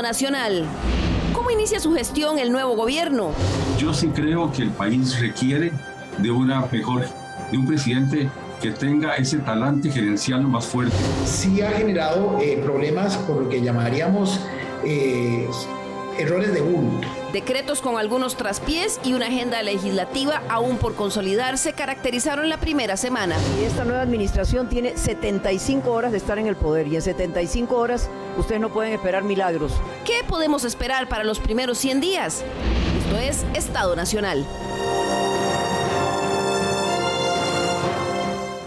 Nacional. ¿Cómo inicia su gestión el nuevo gobierno? Yo sí creo que el país requiere de un presidente que tenga ese talante gerencial más fuerte. Sí ha generado problemas por lo que llamaríamos errores de bulto. Decretos con algunos traspiés y una agenda legislativa aún por consolidarse caracterizaron la primera semana. Y esta nueva administración tiene 75 horas de estar en el poder y en 75 horas ustedes no pueden esperar milagros. ¿Qué podemos esperar para los primeros 100 días? Esto es Estado Nacional.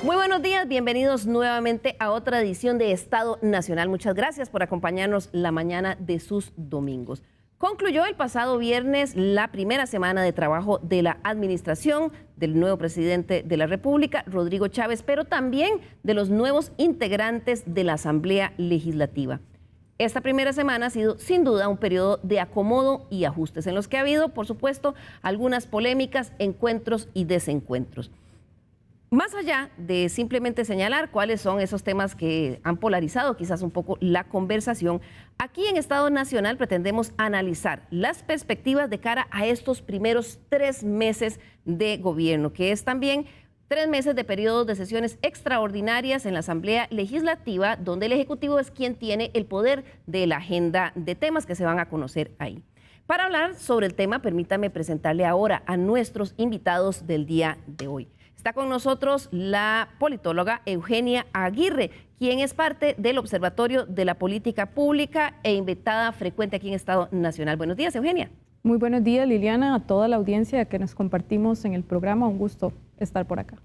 Muy buenos días, bienvenidos nuevamente a otra edición de Estado Nacional. Muchas gracias por acompañarnos la mañana de sus domingos. Concluyó el pasado viernes la primera semana de trabajo de la administración del nuevo presidente de la República, Rodrigo Chávez, pero también de los nuevos integrantes de la Asamblea Legislativa. Esta primera semana ha sido sin duda un periodo de acomodo y ajustes en los que ha habido, por supuesto, algunas polémicas, encuentros y desencuentros. Más allá de simplemente señalar cuáles son esos temas que han polarizado quizás un poco la conversación, aquí en Estado Nacional pretendemos analizar las perspectivas de cara a estos primeros 3 meses de gobierno, que es también 3 meses de periodos de sesiones extraordinarias en la Asamblea Legislativa, donde el Ejecutivo es quien tiene el poder de la agenda de temas que se van a conocer ahí. Para hablar sobre el tema, permítame presentarle ahora a nuestros invitados del día de hoy. Está con nosotros la politóloga Eugenia Aguirre, quien es parte del Observatorio de la Política Pública e invitada frecuente aquí en Estado Nacional. Buenos días, Eugenia. Muy buenos días, Liliana, a toda la audiencia que nos compartimos en el programa. Un gusto estar por acá.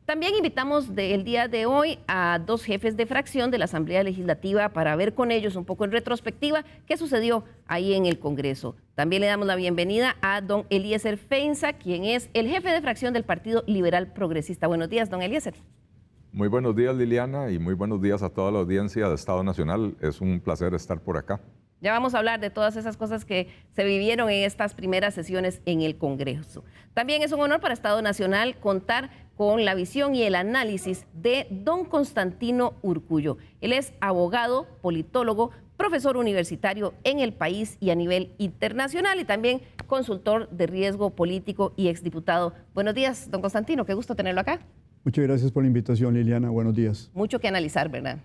También invitamos el día de hoy a 2 jefes de fracción de la Asamblea Legislativa para ver con ellos un poco en retrospectiva qué sucedió ahí en el Congreso. También le damos la bienvenida a don Eliezer Feinza, quien es el jefe de fracción del Partido Liberal Progresista. Buenos días, don Eliezer. Muy buenos días, Liliana, y muy buenos días a toda la audiencia de Estado Nacional. Es un placer estar por acá. Ya vamos a hablar de todas esas cosas que se vivieron en estas primeras sesiones en el Congreso. También es un honor para Estado Nacional contar con la visión y el análisis de don Constantino Urcullo. Él es abogado, politólogo, profesor universitario en el país y a nivel internacional y también consultor de riesgo político y exdiputado. Buenos días, don Constantino, qué gusto tenerlo acá. Muchas gracias por la invitación, Liliana. Buenos días. Mucho que analizar, ¿verdad?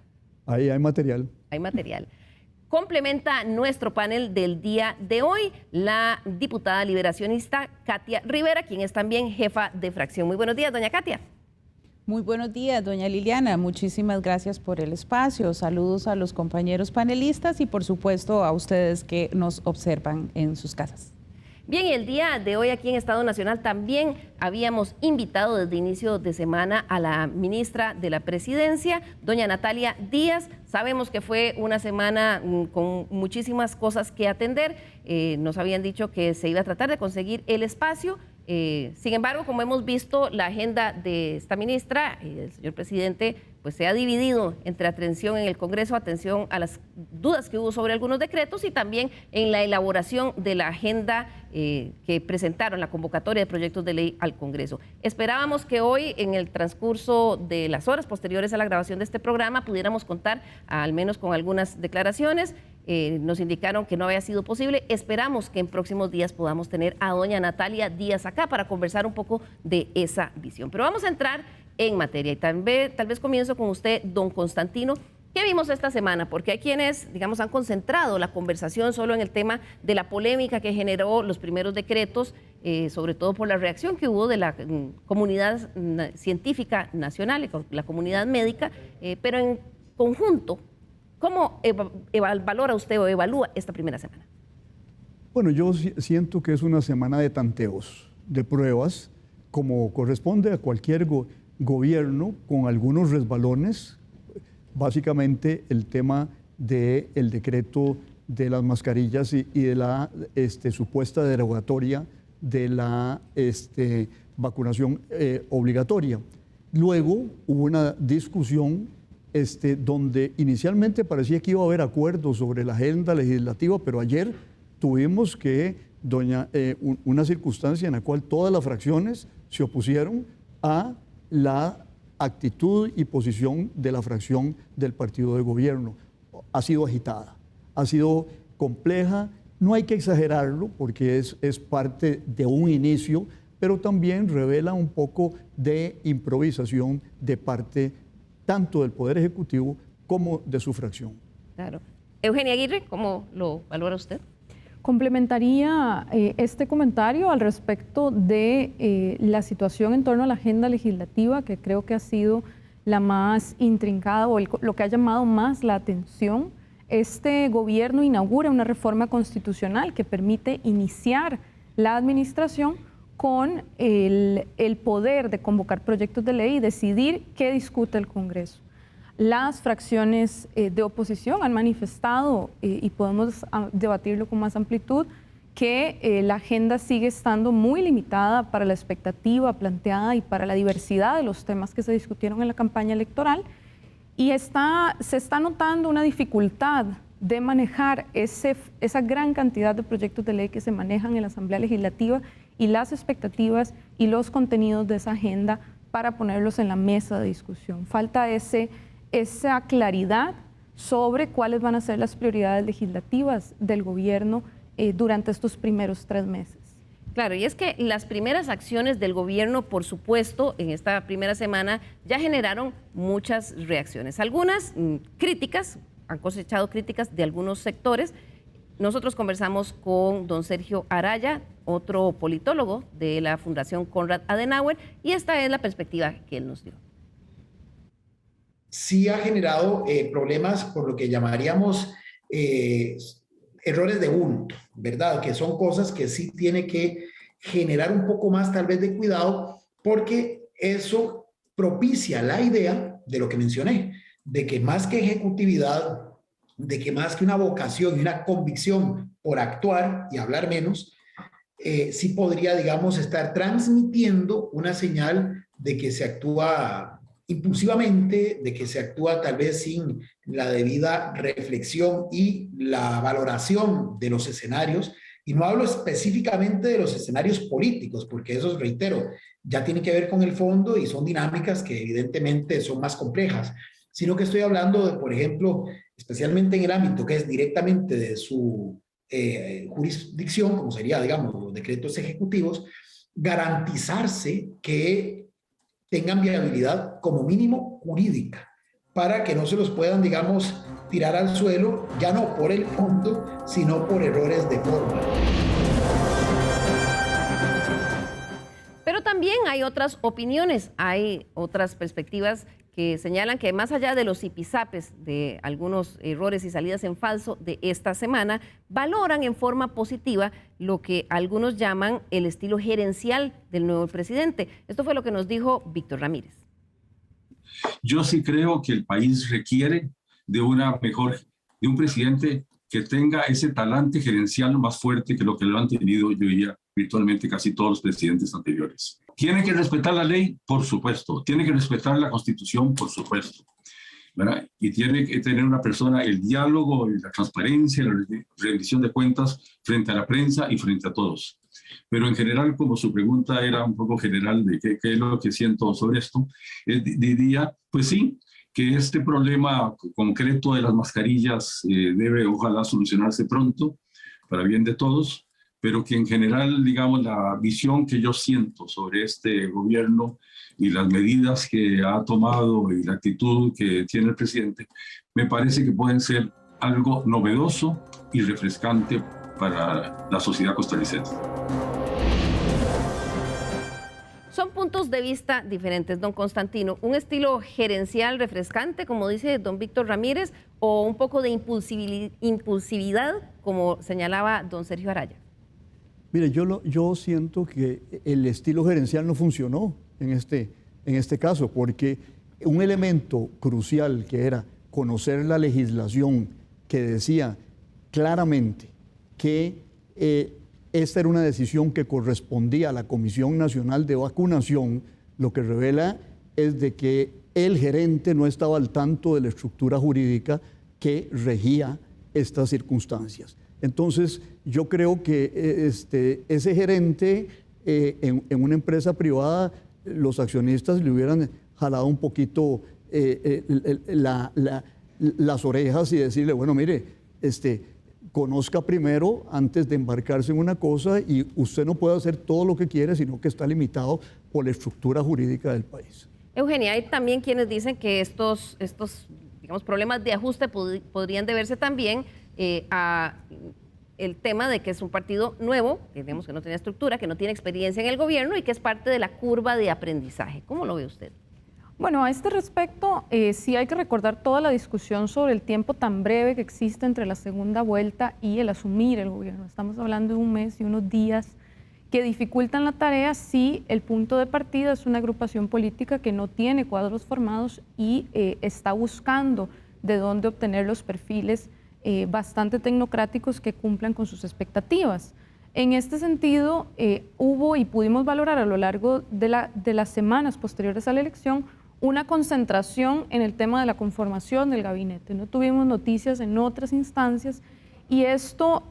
Ahí hay material. Hay material. Complementa nuestro panel del día de hoy la diputada liberacionista Katia Rivera, quien es también jefa de fracción. Muy buenos días, doña Katia. Muy buenos días, doña Liliana. Muchísimas gracias por el espacio. Saludos a los compañeros panelistas y, por supuesto, a ustedes que nos observan en sus casas. Bien, y el día de hoy aquí en Estado Nacional también habíamos invitado desde inicio de semana a la ministra de la Presidencia, doña Natalia Díaz. Sabemos que fue una semana con muchísimas cosas que atender. Nos habían dicho que se iba a tratar de conseguir el espacio. Sin embargo, como hemos visto, la agenda de esta ministra, el señor presidente, pues se ha dividido entre atención en el Congreso, atención a las dudas que hubo sobre algunos decretos y también en la elaboración de la agenda que presentaron, la convocatoria de proyectos de ley al Congreso. Esperábamos que hoy, en el transcurso de las horas posteriores a la grabación de este programa, pudiéramos contar al menos con algunas declaraciones. Nos indicaron que no había sido posible. Esperamos que en próximos días podamos tener a doña Natalia Díaz acá para conversar un poco de esa visión. Pero vamos a entrar en materia y tal vez comienzo con usted, don Constantino. ¿Qué vimos esta semana? Porque hay quienes, digamos, han concentrado la conversación solo en el tema de la polémica que generó los primeros decretos, sobre todo por la reacción que hubo de la comunidad científica nacional y la comunidad médica, pero en conjunto, ¿cómo valora usted o evalúa esta primera semana? Bueno, yo siento que es una semana de tanteos, de pruebas, como corresponde a cualquier gobierno, con algunos resbalones. Básicamente el tema del decreto de las mascarillas y de la supuesta derogatoria de la vacunación obligatoria. Luego hubo una discusión donde inicialmente parecía que iba a haber acuerdos sobre la agenda legislativa, pero ayer tuvimos una circunstancia en la cual todas las fracciones se opusieron a la actitud y posición de la fracción del partido de gobierno. Ha sido agitada, ha sido compleja. No hay que exagerarlo porque es parte de un inicio, pero también revela un poco de improvisación de parte tanto del Poder Ejecutivo como de su fracción. Claro. Eugenia Aguirre, ¿cómo lo valora usted? Complementaría este comentario al respecto de la situación en torno a la agenda legislativa, que creo que ha sido la más intrincada o lo que ha llamado más la atención. Este gobierno inaugura una reforma constitucional que permite iniciar la administración con el poder de convocar proyectos de ley y decidir qué discute el Congreso. Las fracciones de oposición han manifestado, y podemos debatirlo con más amplitud, que la agenda sigue estando muy limitada para la expectativa planteada y para la diversidad de los temas que se discutieron en la campaña electoral, y se está notando una dificultad de manejar esa gran cantidad de proyectos de ley que se manejan en la Asamblea Legislativa y las expectativas y los contenidos de esa agenda para ponerlos en la mesa de discusión. Falta esa claridad sobre cuáles van a ser las prioridades legislativas del gobierno durante estos primeros 3 meses. Claro, y es que las primeras acciones del gobierno, por supuesto, en esta primera semana ya generaron muchas reacciones. Algunas críticas, han cosechado críticas de algunos sectores. Nosotros conversamos con don Sergio Araya, otro politólogo de la Fundación Konrad Adenauer, y esta es la perspectiva que él nos dio. Sí ha generado problemas por lo que llamaríamos errores de bulto, ¿verdad? Que son cosas que sí tiene que generar un poco más tal vez de cuidado, porque eso propicia la idea de lo que mencioné, de que más que ejecutividad, de que más que una vocación y una convicción por actuar y hablar menos, sí podría, digamos, estar transmitiendo una señal de que se actúa impulsivamente, de que se actúa tal vez sin la debida reflexión y la valoración de los escenarios. Y no hablo específicamente de los escenarios políticos, porque esos, reitero, ya tienen que ver con el fondo y son dinámicas que evidentemente son más complejas, sino que estoy hablando de, por ejemplo, especialmente en el ámbito que es directamente de su jurisdicción, como sería, digamos, los decretos ejecutivos, garantizarse que tengan viabilidad como mínimo jurídica, para que no se los puedan, digamos, tirar al suelo, ya no por el fondo, sino por errores de forma. Pero también hay otras opiniones, hay otras perspectivas que señalan que más allá de los zipizapes de algunos errores y salidas en falso de esta semana, valoran en forma positiva lo que algunos llaman el estilo gerencial del nuevo presidente. Esto fue lo que nos dijo Víctor Ramírez. Yo sí creo que el país requiere de un presidente que tenga ese talante gerencial más fuerte que lo que lo han tenido, yo diría, virtualmente casi todos los presidentes anteriores. ¿Tiene que respetar la ley? Por supuesto. ¿Tiene que respetar la Constitución? Por supuesto. ¿Verdad? Y tiene que tener una persona el diálogo, la transparencia, la rendición de cuentas frente a la prensa y frente a todos. Pero en general, como su pregunta era un poco general de qué es lo que siento sobre esto, diría, pues sí, que este problema concreto de las mascarillas debe, ojalá, solucionarse pronto, para bien de todos, pero que en general, digamos, la visión que yo siento sobre este gobierno y las medidas que ha tomado y la actitud que tiene el presidente, me parece que pueden ser algo novedoso y refrescante para la sociedad costarricense. Son puntos de vista diferentes, don Constantino. ¿Un estilo gerencial refrescante, como dice don Víctor Ramírez, o un poco de impulsividad, como señalaba don Sergio Araya? Mire, yo siento que el estilo gerencial no funcionó en este caso, porque un elemento crucial que era conocer la legislación que decía claramente que esta era una decisión que correspondía a la Comisión Nacional de Vacunación, lo que revela es de que el gerente no estaba al tanto de la estructura jurídica que regía estas circunstancias. Entonces, yo creo que ese gerente en una empresa privada, los accionistas le hubieran jalado un poquito las orejas y decirle, bueno, mire, conozca primero antes de embarcarse en una cosa, y usted no puede hacer todo lo que quiere, sino que está limitado por la estructura jurídica del país. Eugenia, hay también quienes dicen que estos digamos, problemas de ajuste podrían deberse también a el tema de que es un partido nuevo, que vemos que no tiene estructura, que no tiene experiencia en el gobierno y que es parte de la curva de aprendizaje. ¿Cómo lo ve usted? Bueno, a este respecto, sí hay que recordar toda la discusión sobre el tiempo tan breve que existe entre la segunda vuelta y el asumir el gobierno. Estamos hablando de un mes y unos días que dificultan la tarea si el punto de partida es una agrupación política que no tiene cuadros formados y está buscando de dónde obtener los perfiles bastante tecnocráticos que cumplan con sus expectativas. En este sentido, hubo y pudimos valorar a lo largo de las semanas posteriores a la elección una concentración en el tema de la conformación del gabinete. No tuvimos noticias en otras instancias y esto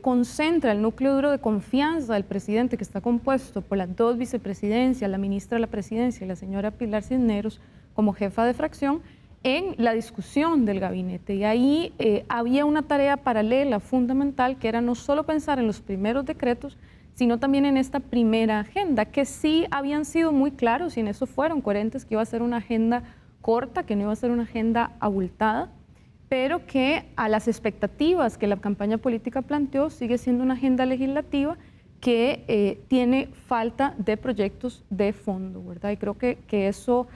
concentra el núcleo duro de confianza del presidente, que está compuesto por las dos vicepresidencias, la ministra de la Presidencia y la señora Pilar Cisneros como jefa de fracción, en la discusión del gabinete. Y ahí había una tarea paralela fundamental, que era no solo pensar en los primeros decretos, sino también en esta primera agenda, que sí habían sido muy claros y en eso fueron coherentes, que iba a ser una agenda corta, que no iba a ser una agenda abultada, pero que a las expectativas que la campaña política planteó sigue siendo una agenda legislativa que tiene falta de proyectos de fondo, ¿verdad? Y creo que eso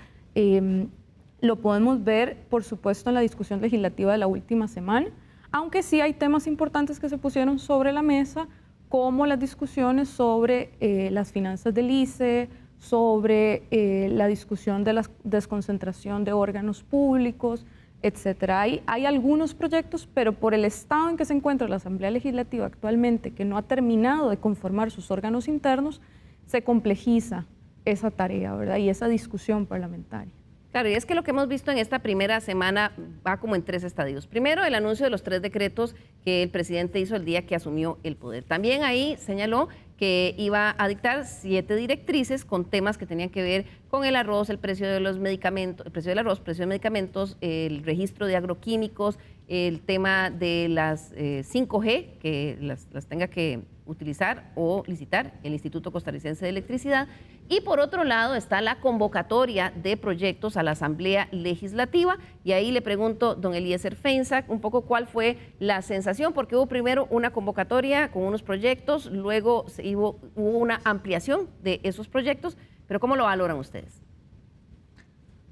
lo podemos ver, por supuesto, en la discusión legislativa de la última semana, aunque sí hay temas importantes que se pusieron sobre la mesa, como las discusiones sobre las finanzas del ICE, sobre la discusión de la desconcentración de órganos públicos, etcétera. Hay algunos proyectos, pero por el estado en que se encuentra la Asamblea Legislativa actualmente, que no ha terminado de conformar sus órganos internos, se complejiza esa tarea, ¿verdad? Y esa discusión parlamentaria. Claro, y es que lo que hemos visto en esta primera semana va como en tres estadios. Primero, el anuncio de los 3 decretos que el presidente hizo el día que asumió el poder. También ahí señaló que iba a dictar 7 directrices con temas que tenían que ver con el arroz, el precio de los medicamentos, el precio del arroz, precio de medicamentos, el registro de agroquímicos, el tema de las 5G, que las tenga que utilizar o licitar el Instituto Costarricense de Electricidad. Y por otro lado está la convocatoria de proyectos a la Asamblea Legislativa. Y ahí le pregunto, don Eliezer Feinsack, un poco cuál fue la sensación, porque hubo primero una convocatoria con unos proyectos, luego hubo una ampliación de esos proyectos, pero ¿cómo lo valoran ustedes?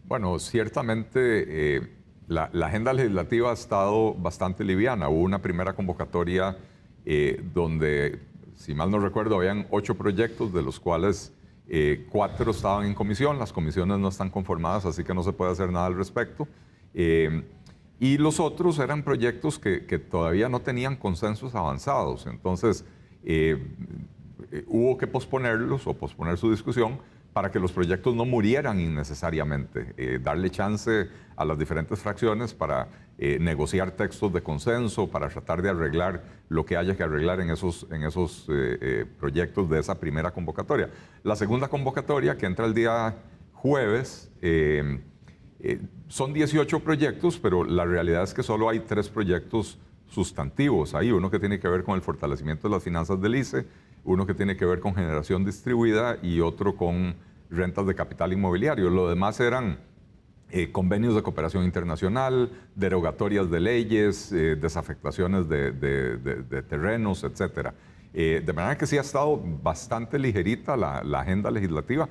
Bueno, ciertamente la agenda legislativa ha estado bastante liviana. Hubo una primera convocatoria donde, si mal no recuerdo, habían 8 proyectos, de los cuales 4 estaban en comisión. Las comisiones no están conformadas, así que no se puede hacer nada al respecto. Y los otros eran proyectos que todavía no tenían consensos avanzados. Entonces, hubo que posponerlos o posponer su discusión para que los proyectos no murieran innecesariamente, darle chance a las diferentes fracciones para negociar textos de consenso, para tratar de arreglar lo que haya que arreglar en esos proyectos de esa primera convocatoria. La segunda convocatoria, que entra el día jueves, son 18 proyectos, pero la realidad es que solo hay 3 proyectos sustantivos. Hay uno que tiene que ver con el fortalecimiento de las finanzas del ICE, uno que tiene que ver con generación distribuida y otro con rentas de capital inmobiliario. Lo demás eran convenios de cooperación internacional, derogatorias de leyes, desafectaciones de terrenos, etc. De manera que sí ha estado bastante ligerita la agenda legislativa.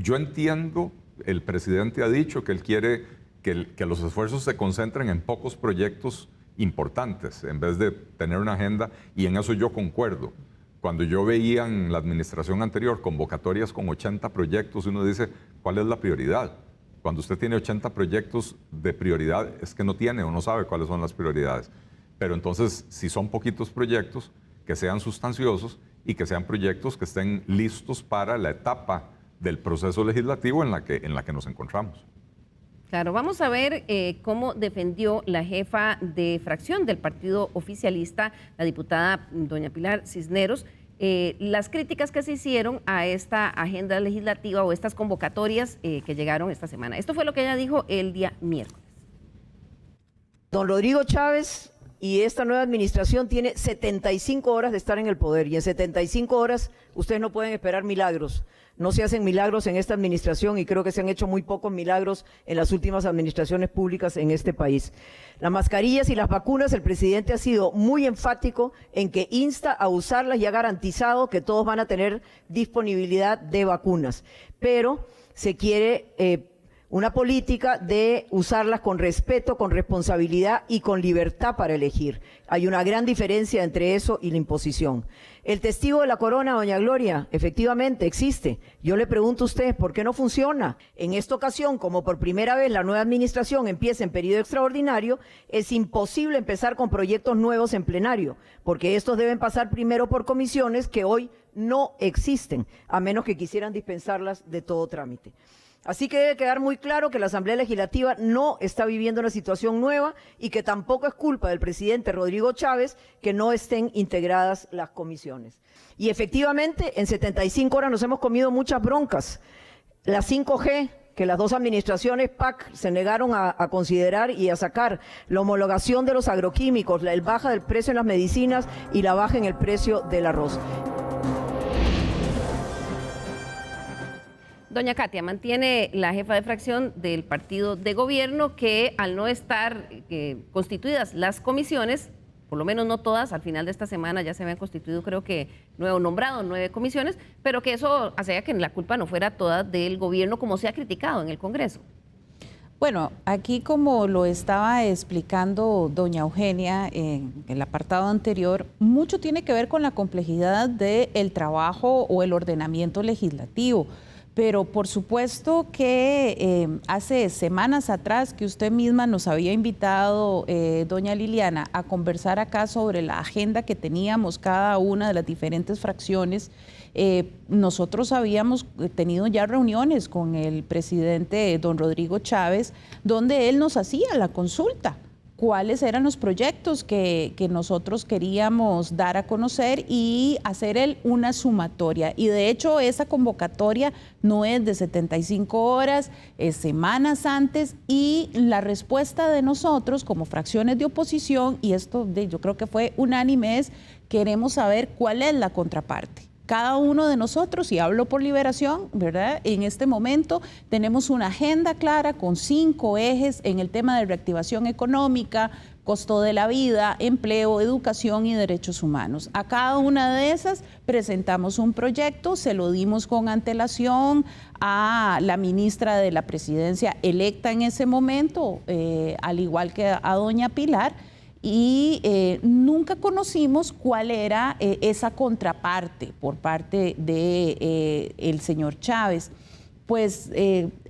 Yo entiendo, el presidente ha dicho que él quiere que los esfuerzos se concentren en pocos proyectos importantes, en vez de tener una agenda, y en eso yo concuerdo. Cuando yo veía en la administración anterior convocatorias con 80 proyectos, uno dice, ¿cuál es la prioridad? Cuando usted tiene 80 proyectos de prioridad, es que no tiene o no sabe cuáles son las prioridades. Pero entonces, si son poquitos proyectos, que sean sustanciosos y que sean proyectos que estén listos para la etapa del proceso legislativo en la que nos encontramos. Claro, vamos a ver cómo defendió la jefa de fracción del partido oficialista, la diputada doña Pilar Cisneros, las críticas que se hicieron a esta agenda legislativa o estas convocatorias que llegaron esta semana. Esto fue lo que ella dijo el día miércoles. Don Rodrigo Chávez y esta nueva administración tiene 75 horas de estar en el poder, y en 75 horas ustedes no pueden esperar milagros. No se hacen milagros en esta administración, y creo que se han hecho muy pocos milagros en las últimas administraciones públicas en este país. Las mascarillas y las vacunas, el presidente ha sido muy enfático en que insta a usarlas y ha garantizado que todos van a tener disponibilidad de vacunas. Pero se quiere una política de usarlas con respeto, con responsabilidad y con libertad para elegir. Hay una gran diferencia entre eso y la imposición. El testigo de la corona, doña Gloria, efectivamente existe. Yo le pregunto a ustedes, ¿por qué no funciona? En esta ocasión, como por primera vez la nueva administración empieza en periodo extraordinario, es imposible empezar con proyectos nuevos en plenario, porque estos deben pasar primero por comisiones que hoy no existen, a menos que quisieran dispensarlas de todo trámite. Así que debe quedar muy claro que la Asamblea Legislativa no está viviendo una situación nueva y que tampoco es culpa del presidente Rodrigo Chávez que no estén integradas las comisiones. Y efectivamente, en 75 horas nos hemos comido muchas broncas. La 5G, que las dos administraciones PAC se negaron a considerar y a sacar, la homologación de los agroquímicos, la baja del precio en las medicinas y la baja en el precio del arroz. Doña Katia, mantiene la jefa de fracción del partido de gobierno que al no estar constituidas las comisiones, por lo menos no todas, al final de esta semana ya se habían constituido creo que nombrado 9 comisiones, pero que eso hacía que la culpa no fuera toda del gobierno como se ha criticado en el Congreso. Bueno, aquí como lo estaba explicando doña Eugenia en el apartado anterior, mucho tiene que ver con la complejidad del trabajo o el ordenamiento legislativo. Pero por supuesto que hace semanas atrás que usted misma nos había invitado, doña Liliana, a conversar acá sobre la agenda que teníamos cada una de las diferentes fracciones, nosotros habíamos tenido ya reuniones con el presidente don Rodrigo Chávez, donde él nos hacía la consulta. Cuáles eran los proyectos que nosotros queríamos dar a conocer y hacer él una sumatoria. Y de hecho esa convocatoria no es de 75 horas, es semanas antes, y la respuesta de nosotros como fracciones de oposición, y esto yo creo que fue unánime, es queremos saber cuál es la contraparte. Cada uno de nosotros, y hablo por Liberación, ¿verdad? En este momento tenemos una agenda clara con 5 ejes en el tema de reactivación económica, costo de la vida, empleo, educación y derechos humanos. A cada una de esas presentamos un proyecto, se lo dimos con antelación a la ministra de la Presidencia electa en ese momento, al igual que a doña Pilar, y nunca conocimos cuál era esa contraparte por parte de el señor Chávez. Pues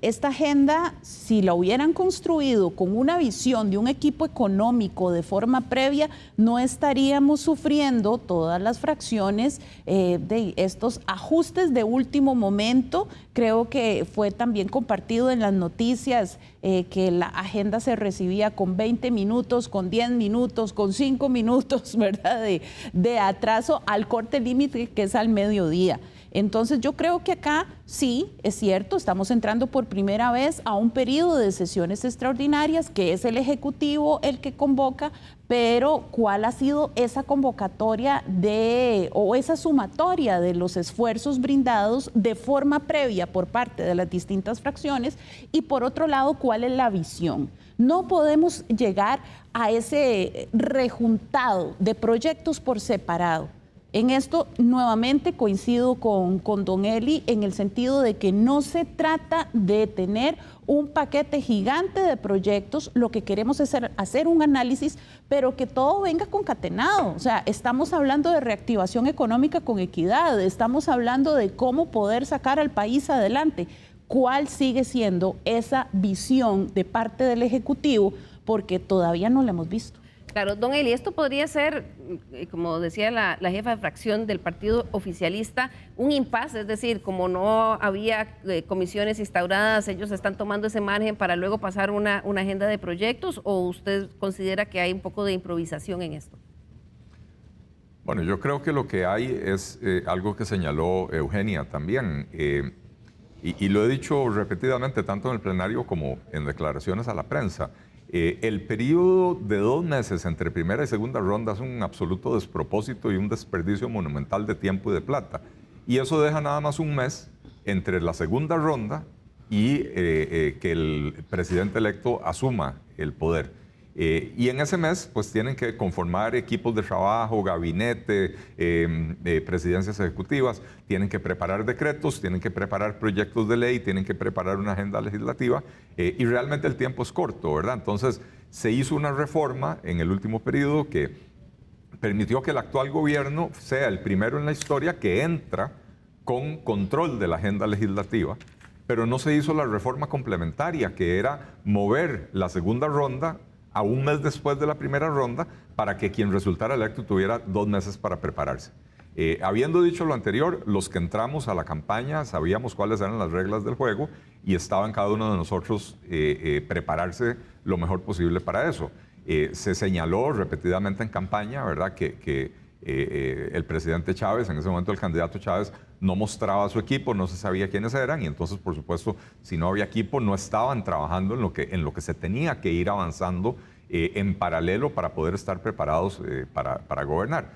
esta agenda, si la hubieran construido con una visión de un equipo económico de forma previa, no estaríamos sufriendo todas las fracciones de estos ajustes de último momento. Creo que fue también compartido en las noticias que la agenda se recibía con 20 minutos, con 10 minutos, con 5 minutos, ¿verdad? De atraso al corte límite que es al mediodía. Entonces yo creo que acá sí, es cierto, estamos entrando por primera vez a un periodo de sesiones extraordinarias, que es el Ejecutivo el que convoca, pero ¿cuál ha sido esa convocatoria o esa sumatoria de los esfuerzos brindados de forma previa por parte de las distintas fracciones? Y por otro lado, ¿cuál es la visión? No podemos llegar a ese rejuntado de proyectos por separado. En esto nuevamente coincido con don Eli en el sentido de que no se trata de tener un paquete gigante de proyectos, lo que queremos es hacer un análisis, pero que todo venga concatenado. O sea, estamos hablando de reactivación económica con equidad, estamos hablando de cómo poder sacar al país adelante. ¿Cuál sigue siendo esa visión de parte del Ejecutivo? Porque todavía no la hemos visto. Claro, don Eli, esto podría ser, como decía la jefa de fracción del partido oficialista, un impasse, es decir, como no había comisiones instauradas, ellos están tomando ese margen para luego pasar una agenda de proyectos, ¿o usted considera que hay un poco de improvisación en esto? Bueno, yo creo que lo que hay es algo que señaló Eugenia también, y lo he dicho repetidamente, tanto en el plenario como en declaraciones a la prensa. El periodo de 2 meses entre primera y segunda ronda es un absoluto despropósito y un desperdicio monumental de tiempo y de plata. Y eso deja nada más un mes entre la segunda ronda y que el presidente electo asuma el poder. Y en ese mes, pues tienen que conformar equipos de trabajo, gabinete, presidencias ejecutivas, tienen que preparar decretos, tienen que preparar proyectos de ley, tienen que preparar una agenda legislativa, y realmente el tiempo es corto, ¿verdad? Entonces, se hizo una reforma en el último periodo que permitió que el actual gobierno sea el primero en la historia que entra con control de la agenda legislativa, pero no se hizo la reforma complementaria, que era mover la segunda ronda a un mes después de la primera ronda para que quien resultara electo tuviera 2 meses para prepararse. Habiendo dicho lo anterior, los que entramos a la campaña sabíamos cuáles eran las reglas del juego y estaba en cada uno de nosotros prepararse lo mejor posible para eso. Se señaló repetidamente en campaña, ¿verdad?, que el presidente Chávez, en ese momento el candidato Chávez, no mostraba a su equipo, no se sabía quiénes eran y entonces, por supuesto, si no había equipo, no estaban trabajando en lo que se tenía que ir avanzando en paralelo para poder estar preparados para gobernar.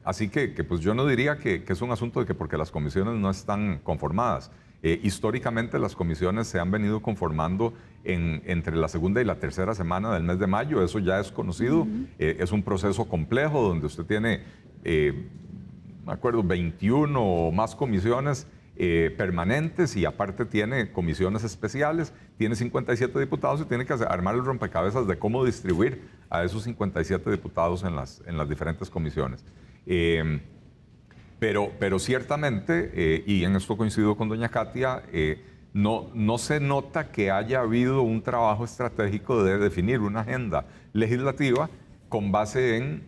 Así que pues yo no diría que es un asunto de que porque las comisiones no están conformadas. Históricamente las comisiones se han venido conformando entre la segunda y la tercera semana del mes de mayo, eso ya es conocido, es un proceso complejo donde usted tiene, me acuerdo, 21 o más comisiones permanentes y aparte tiene comisiones especiales, tiene 57 diputados y tiene que armar el rompecabezas de cómo distribuir a esos 57 diputados en las diferentes comisiones. Pero ciertamente, y en esto coincido con doña Katia, no se nota que haya habido un trabajo estratégico de definir una agenda legislativa con base en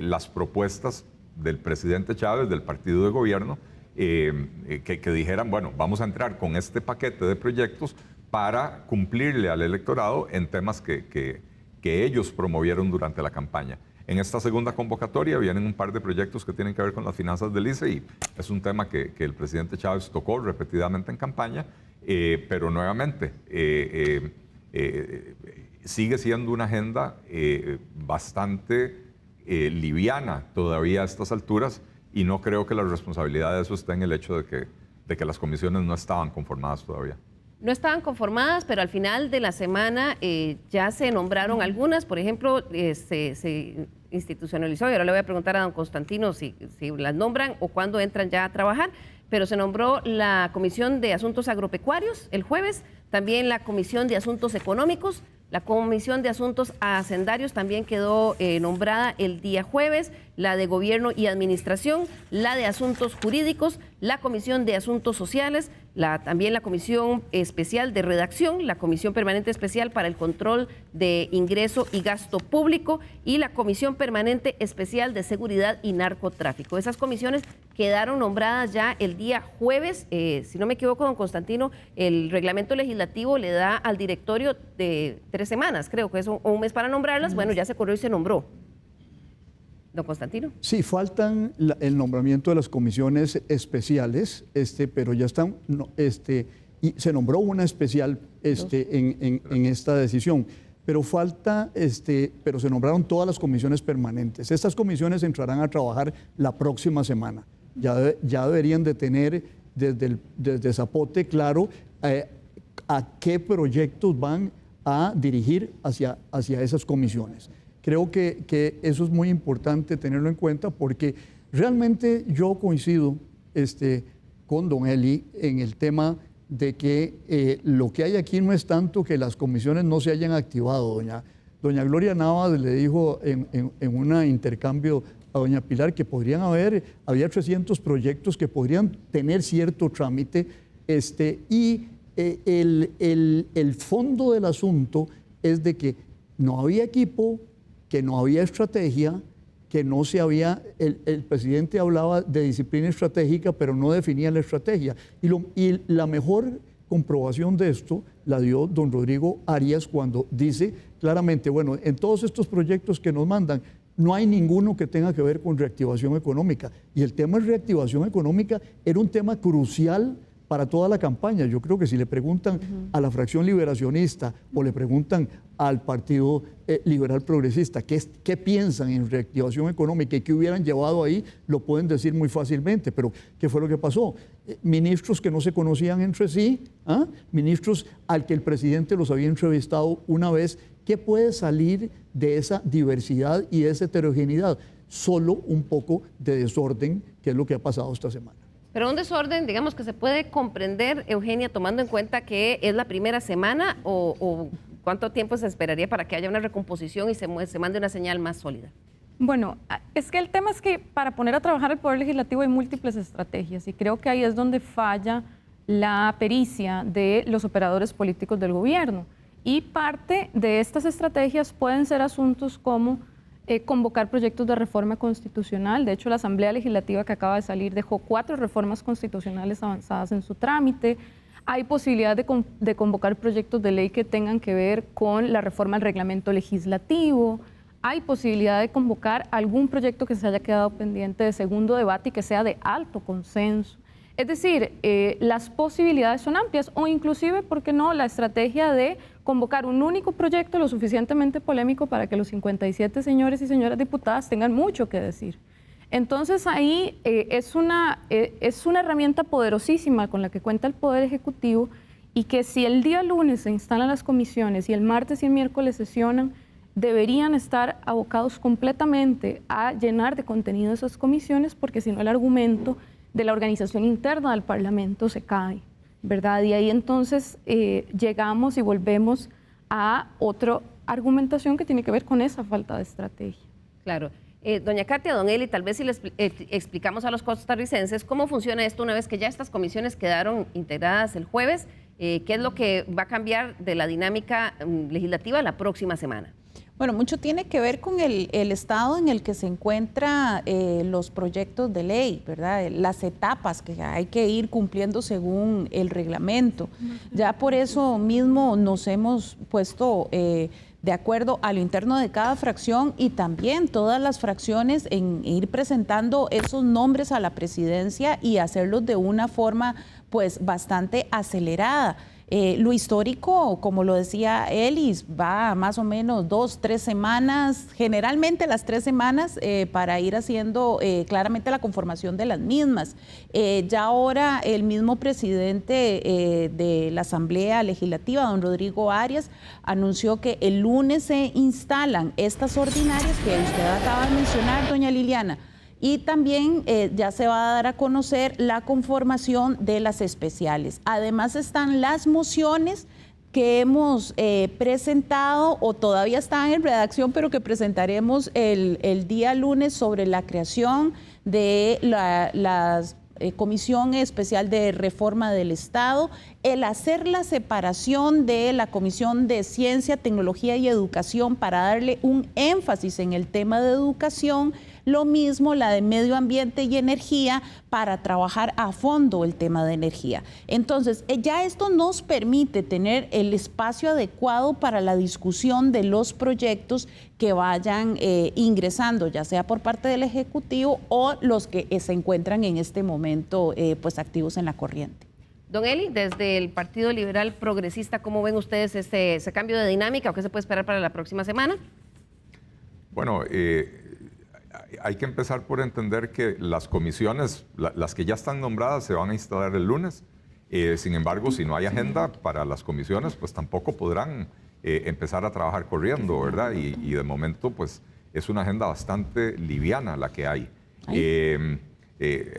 las propuestas del presidente Chávez, del partido de gobierno, que dijeran, bueno, vamos a entrar con este paquete de proyectos para cumplirle al electorado en temas que ellos promovieron durante la campaña. En esta segunda convocatoria vienen un par de proyectos que tienen que ver con las finanzas del ICE y es un tema que el presidente Chávez tocó repetidamente en campaña, pero nuevamente sigue siendo una agenda bastante liviana todavía a estas alturas y no creo que la responsabilidad de eso esté en el hecho de que las comisiones no estaban conformadas todavía. No estaban conformadas, pero al final de la semana ya se nombraron algunas. Por ejemplo, se institucionalizó, y ahora le voy a preguntar a don Constantino si las nombran o cuándo entran ya a trabajar, pero se nombró la Comisión de Asuntos Agropecuarios el jueves, también la Comisión de Asuntos Económicos, la Comisión de Asuntos Hacendarios también quedó nombrada el día jueves, la de Gobierno y Administración, la de Asuntos Jurídicos, la Comisión de Asuntos Sociales, también la Comisión Especial de Redacción, la Comisión Permanente Especial para el Control de Ingreso y Gasto Público y la Comisión Permanente Especial de Seguridad y Narcotráfico. Esas comisiones quedaron nombradas ya el día jueves. Si no me equivoco, don Constantino, el reglamento legislativo le da al directorio de 3 semanas, creo que es un mes para nombrarlas. Bueno, ya se corrió y se nombró. Don Constantino. Sí, faltan el nombramiento de las comisiones especiales, pero ya están, y se nombró una especial en esta decisión, pero falta, pero se nombraron todas las comisiones permanentes. Estas comisiones entrarán a trabajar la próxima semana. Ya deberían de tener desde Zapote claro a qué proyectos van a dirigir hacia esas comisiones. Creo que eso es muy importante tenerlo en cuenta porque realmente yo coincido con don Eli en el tema de que lo que hay aquí no es tanto que las comisiones no se hayan activado. Doña Gloria Navas le dijo en un intercambio a doña Pilar que había 300 proyectos que podrían tener cierto trámite y el fondo del asunto es de que no había equipo, que no había estrategia, que no se había, el presidente hablaba de disciplina estratégica, pero no definía la estrategia. Y la mejor comprobación de esto la dio don Rodrigo Arias cuando dice claramente, bueno, en todos estos proyectos que nos mandan, no hay ninguno que tenga que ver con reactivación económica. Y el tema de reactivación económica era un tema crucial para toda la campaña. Yo creo que si le preguntan a la fracción liberacionista o le preguntan al Partido Liberal Progresista qué piensan en reactivación económica y qué hubieran llevado ahí, lo pueden decir muy fácilmente. Pero, ¿qué fue lo que pasó? Ministros que no se conocían entre sí, ministros al que el presidente los había entrevistado una vez. ¿Qué puede salir de esa diversidad y de esa heterogeneidad? Solo un poco de desorden, que es lo que ha pasado esta semana. Pero un desorden, digamos, que se puede comprender, Eugenia, tomando en cuenta que es la primera semana, o cuánto tiempo se esperaría para que haya una recomposición y se mande una señal más sólida. Bueno, es que el tema es que para poner a trabajar el Poder Legislativo hay múltiples estrategias y creo que ahí es donde falla la pericia de los operadores políticos del gobierno. Y parte de estas estrategias pueden ser asuntos como convocar proyectos de reforma constitucional. De hecho, la Asamblea Legislativa que acaba de salir dejó 4 reformas constitucionales avanzadas en su trámite. Hay posibilidad de convocar proyectos de ley que tengan que ver con la reforma al reglamento legislativo. Hay posibilidad de convocar algún proyecto que se haya quedado pendiente de segundo debate y que sea de alto consenso. Es decir, las posibilidades son amplias, o inclusive, ¿por qué no?, la estrategia de convocar un único proyecto lo suficientemente polémico para que los 57 señores y señoras diputadas tengan mucho que decir. Entonces ahí es una herramienta poderosísima con la que cuenta el Poder Ejecutivo, y que si el día lunes se instalan las comisiones y el martes y el miércoles sesionan, deberían estar abocados completamente a llenar de contenido esas comisiones, porque si no el argumento de la organización interna del Parlamento se cae, ¿verdad? Y ahí entonces llegamos y volvemos a otra argumentación que tiene que ver con esa falta de estrategia. Claro. Doña Katia, don Eli, tal vez si les explicamos a los costarricenses cómo funciona esto una vez que ya estas comisiones quedaron integradas el jueves, qué es lo que va a cambiar de la dinámica legislativa la próxima semana. Bueno, mucho tiene que ver con el estado en el que se encuentran los proyectos de ley, ¿verdad? Las etapas que hay que ir cumpliendo según el reglamento. Ya por eso mismo nos hemos puesto de acuerdo a lo interno de cada fracción, y también todas las fracciones en ir presentando esos nombres a la presidencia y hacerlos de una forma pues bastante acelerada. Lo histórico, como lo decía Elis, va más o menos 2-3 semanas, generalmente las 3 semanas, para ir haciendo claramente la conformación de las mismas. Ya ahora el mismo presidente de la Asamblea Legislativa, don Rodrigo Arias, anunció que el lunes se instalan estas ordinarias que usted acaba de mencionar, doña Liliana. Y también ya se va a dar a conocer la conformación de las especiales. Además están las mociones que hemos presentado o todavía están en redacción, pero que presentaremos el día lunes sobre la creación de la Comisión Especial de Reforma del Estado, el hacer la separación de la Comisión de Ciencia, Tecnología y Educación para darle un énfasis en el tema de educación. Lo mismo la de Medio Ambiente y Energía, para trabajar a fondo el tema de energía. Entonces, ya esto nos permite tener el espacio adecuado para la discusión de los proyectos que vayan ingresando, ya sea por parte del Ejecutivo o los que se encuentran en este momento pues activos en la corriente. Don Eli, desde el Partido Liberal Progresista, ¿cómo ven ustedes ese cambio de dinámica o qué se puede esperar para la próxima semana? Bueno, hay que empezar por entender que las comisiones, las que ya están nombradas, se van a instalar el lunes. Sin embargo, si no hay agenda para las comisiones, pues tampoco podrán empezar a trabajar corriendo, ¿verdad? Y de momento, pues es una agenda bastante liviana la que hay.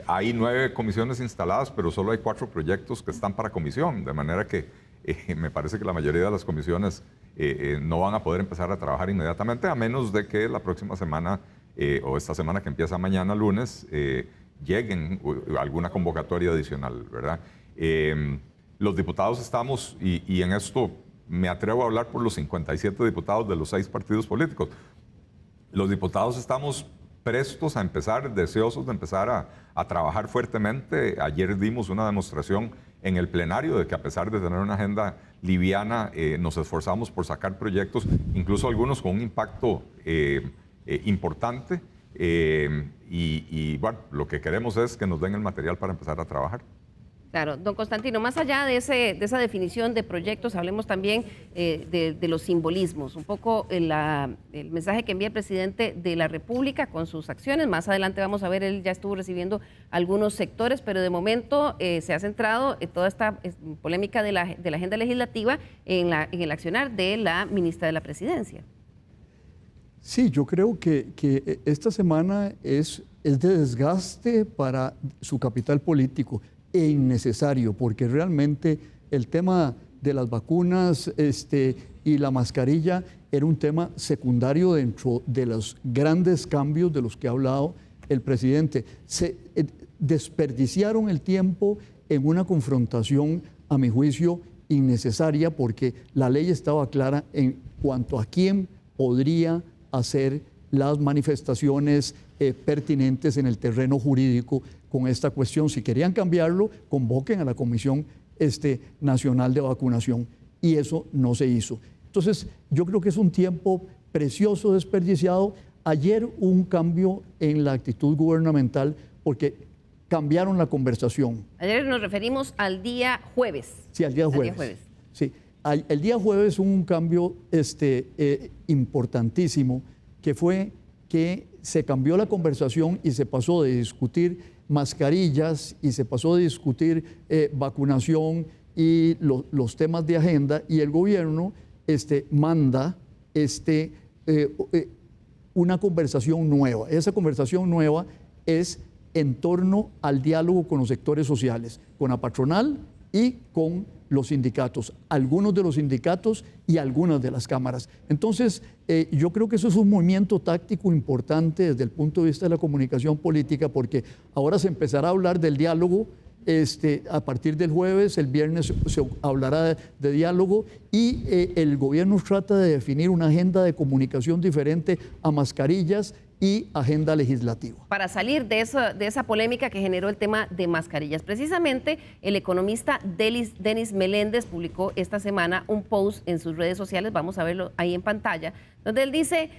Hay 9 comisiones instaladas, pero solo hay 4 proyectos que están para comisión, de manera que me parece que la mayoría de las comisiones no van a poder empezar a trabajar inmediatamente, a menos de que la próxima semana o esta semana que empieza mañana lunes, lleguen alguna convocatoria adicional, ¿verdad? Los diputados estamos, y en esto me atrevo a hablar por los 57 diputados de los 6 partidos políticos, los diputados estamos prestos a empezar, deseosos de empezar a trabajar fuertemente. Ayer dimos una demostración en el plenario de que, a pesar de tener una agenda liviana, nos esforzamos por sacar proyectos, incluso algunos con un impacto importante, y bueno, lo que queremos es que nos den el material para empezar a trabajar. Claro, don Constantino, más allá de esa definición de proyectos, hablemos también de los simbolismos, un poco el mensaje que envía el presidente de la República con sus acciones. Más adelante vamos a ver, él ya estuvo recibiendo algunos sectores, pero de momento se ha centrado en toda esta polémica de la agenda legislativa en el accionar de la ministra de la Presidencia. Sí, yo creo que esta semana es de desgaste para su capital político e innecesario, porque realmente el tema de las vacunas y la mascarilla era un tema secundario dentro de los grandes cambios de los que ha hablado el presidente. Se desperdiciaron el tiempo en una confrontación, a mi juicio, innecesaria, porque la ley estaba clara en cuanto a quién podría hacer las manifestaciones pertinentes en el terreno jurídico con esta cuestión. Si querían cambiarlo, convoquen a la Comisión Nacional de Vacunación, y eso no se hizo. Entonces, yo creo que es un tiempo precioso desperdiciado. Ayer hubo un cambio en la actitud gubernamental porque cambiaron la conversación. Ayer nos referimos al día jueves. Sí, al día jueves. Sí, el día jueves hubo un cambio importantísimo, que fue que se cambió la conversación y se pasó de discutir mascarillas y se pasó de discutir vacunación y los temas de agenda, y el gobierno manda una conversación nueva. Esa conversación nueva es en torno al diálogo con los sectores sociales, con la patronal y con los sindicatos, algunos de los sindicatos y algunas de las cámaras. Entonces, yo creo que eso es un movimiento táctico importante desde el punto de vista de la comunicación política, porque ahora se empezará a hablar del diálogo a partir del jueves, el viernes se hablará de diálogo, y el gobierno trata de definir una agenda de comunicación diferente a mascarillas y agenda legislativa. Para salir de esa polémica que generó el tema de mascarillas, precisamente el economista Denis Meléndez publicó esta semana un post en sus redes sociales, vamos a verlo ahí en pantalla, donde él dice,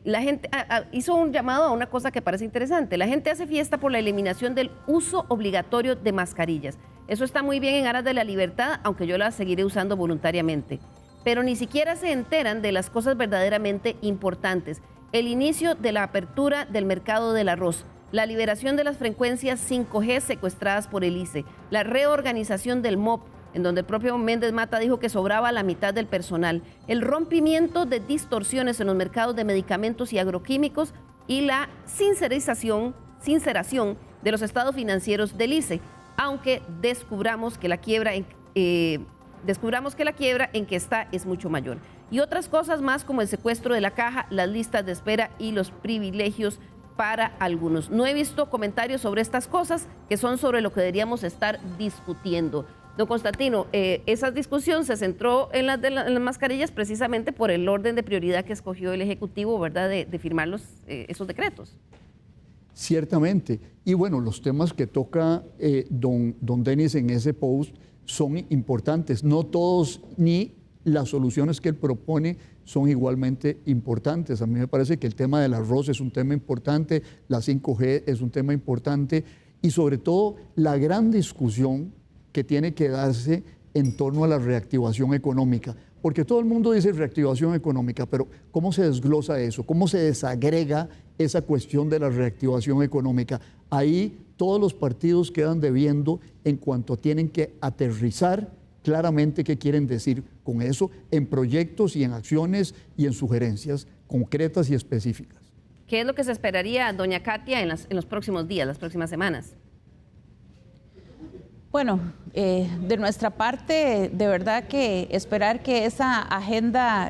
la gente hizo un llamado a una cosa que parece interesante: la gente hace fiesta por la eliminación del uso obligatorio de mascarillas. Eso está muy bien en aras de la libertad, aunque yo las seguiré usando voluntariamente. Pero ni siquiera se enteran de las cosas verdaderamente importantes: el inicio de la apertura del mercado del arroz, la liberación de las frecuencias 5G secuestradas por el ICE, la reorganización del MOP, en donde el propio Méndez Mata dijo que sobraba la mitad del personal, el rompimiento de distorsiones en los mercados de medicamentos y agroquímicos, y la sinceración de los estados financieros del ICE, aunque descubramos que la quiebra en que está es mucho mayor. Y otras cosas más, como el secuestro de la caja, las listas de espera y los privilegios para algunos. No he visto comentarios sobre estas cosas, que son sobre lo que deberíamos estar discutiendo. Don Constantino, esa discusión se centró en las mascarillas precisamente por el orden de prioridad que escogió el Ejecutivo, ¿verdad?, de firmar esos decretos. Ciertamente. Y bueno, los temas que toca don Denis en ese post son importantes. No todos, ni las soluciones que él propone, son igualmente importantes. A mí me parece que el tema del arroz es un tema importante, la 5G es un tema importante, y sobre todo la gran discusión que tiene que darse en torno a la reactivación económica. Porque todo el mundo dice reactivación económica, pero ¿cómo se desglosa eso? ¿Cómo se desagrega esa cuestión de la reactivación económica? Ahí todos los partidos quedan debiendo en cuanto tienen que aterrizar claramente qué quieren decir con eso en proyectos y en acciones y en sugerencias concretas y específicas. ¿Qué es lo que se esperaría, doña Katia, en los próximos días, las próximas semanas? Bueno, de nuestra parte, de verdad que esperar que esa agenda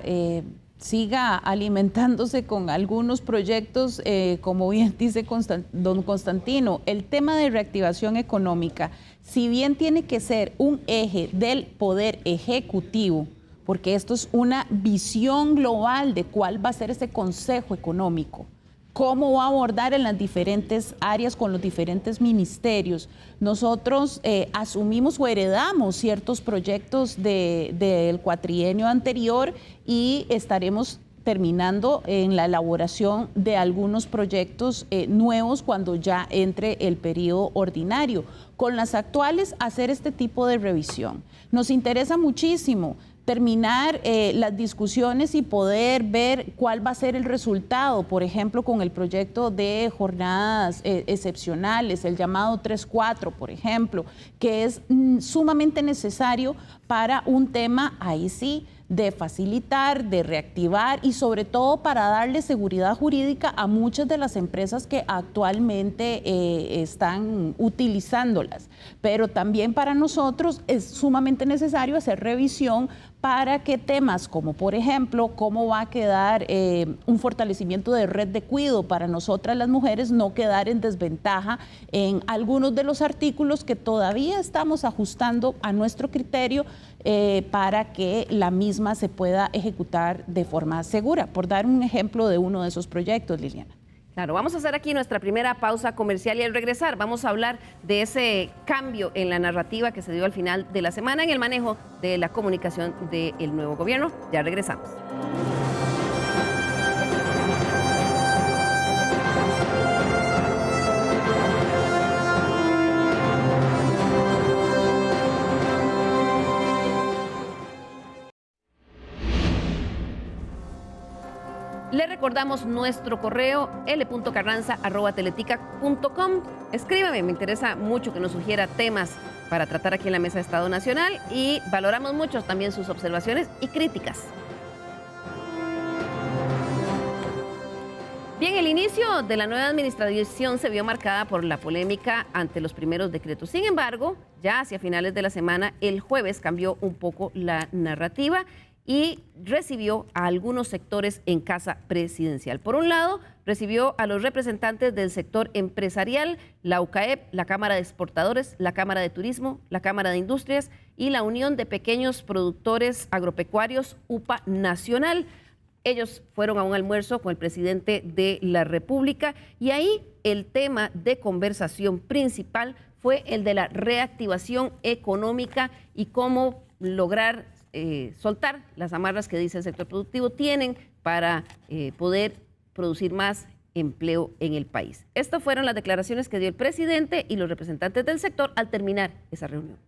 siga alimentándose con algunos proyectos, como bien dice don Constantino, el tema de reactivación económica, si bien tiene que ser un eje del Poder Ejecutivo, porque esto es una visión global de cuál va a ser ese Consejo Económico, cómo va a abordar en las diferentes áreas con los diferentes ministerios. Nosotros asumimos o heredamos ciertos proyectos del cuatrienio anterior y estaremos terminando en la elaboración de algunos proyectos nuevos cuando ya entre el periodo ordinario. Con las actuales, hacer este tipo de revisión. Nos interesa muchísimo terminar las discusiones y poder ver cuál va a ser el resultado, por ejemplo, con el proyecto de jornadas excepcionales, el llamado 3-4, por ejemplo, que es sumamente necesario para un tema, ahí sí, de facilitar, de reactivar y sobre todo para darle seguridad jurídica a muchas de las empresas que actualmente están utilizándolas. Pero también para nosotros es sumamente necesario hacer revisión para que temas como, por ejemplo, cómo va a quedar un fortalecimiento de red de cuidado para nosotras las mujeres, no quedar en desventaja en algunos de los artículos que todavía estamos ajustando a nuestro criterio para que la misma se pueda ejecutar de forma segura. Por dar un ejemplo de uno de esos proyectos, Liliana. Claro, vamos a hacer aquí nuestra primera pausa comercial y al regresar vamos a hablar de ese cambio en la narrativa que se dio al final de la semana en el manejo de la comunicación del nuevo gobierno. Ya regresamos. Le recordamos nuestro correo l.carranza@teletica.com. Escríbame, me interesa mucho que nos sugiera temas para tratar aquí en la Mesa de Estado Nacional y valoramos mucho también sus observaciones y críticas. Bien, el inicio de la nueva administración se vio marcada por la polémica ante los primeros decretos. Sin embargo, ya hacia finales de la semana, el jueves cambió un poco la narrativa y recibió a algunos sectores en casa presidencial. Por un lado, recibió a los representantes del sector empresarial, la UCAEP, la Cámara de Exportadores, la Cámara de Turismo, la Cámara de Industrias y la Unión de Pequeños Productores Agropecuarios, UPA Nacional. Ellos fueron a un almuerzo con el presidente de la República y ahí el tema de conversación principal fue el de la reactivación económica y cómo lograr soltar las amarras que dice el sector productivo tienen para poder producir más empleo en el país. Estas fueron las declaraciones que dio el presidente y los representantes del sector al terminar esa reunión.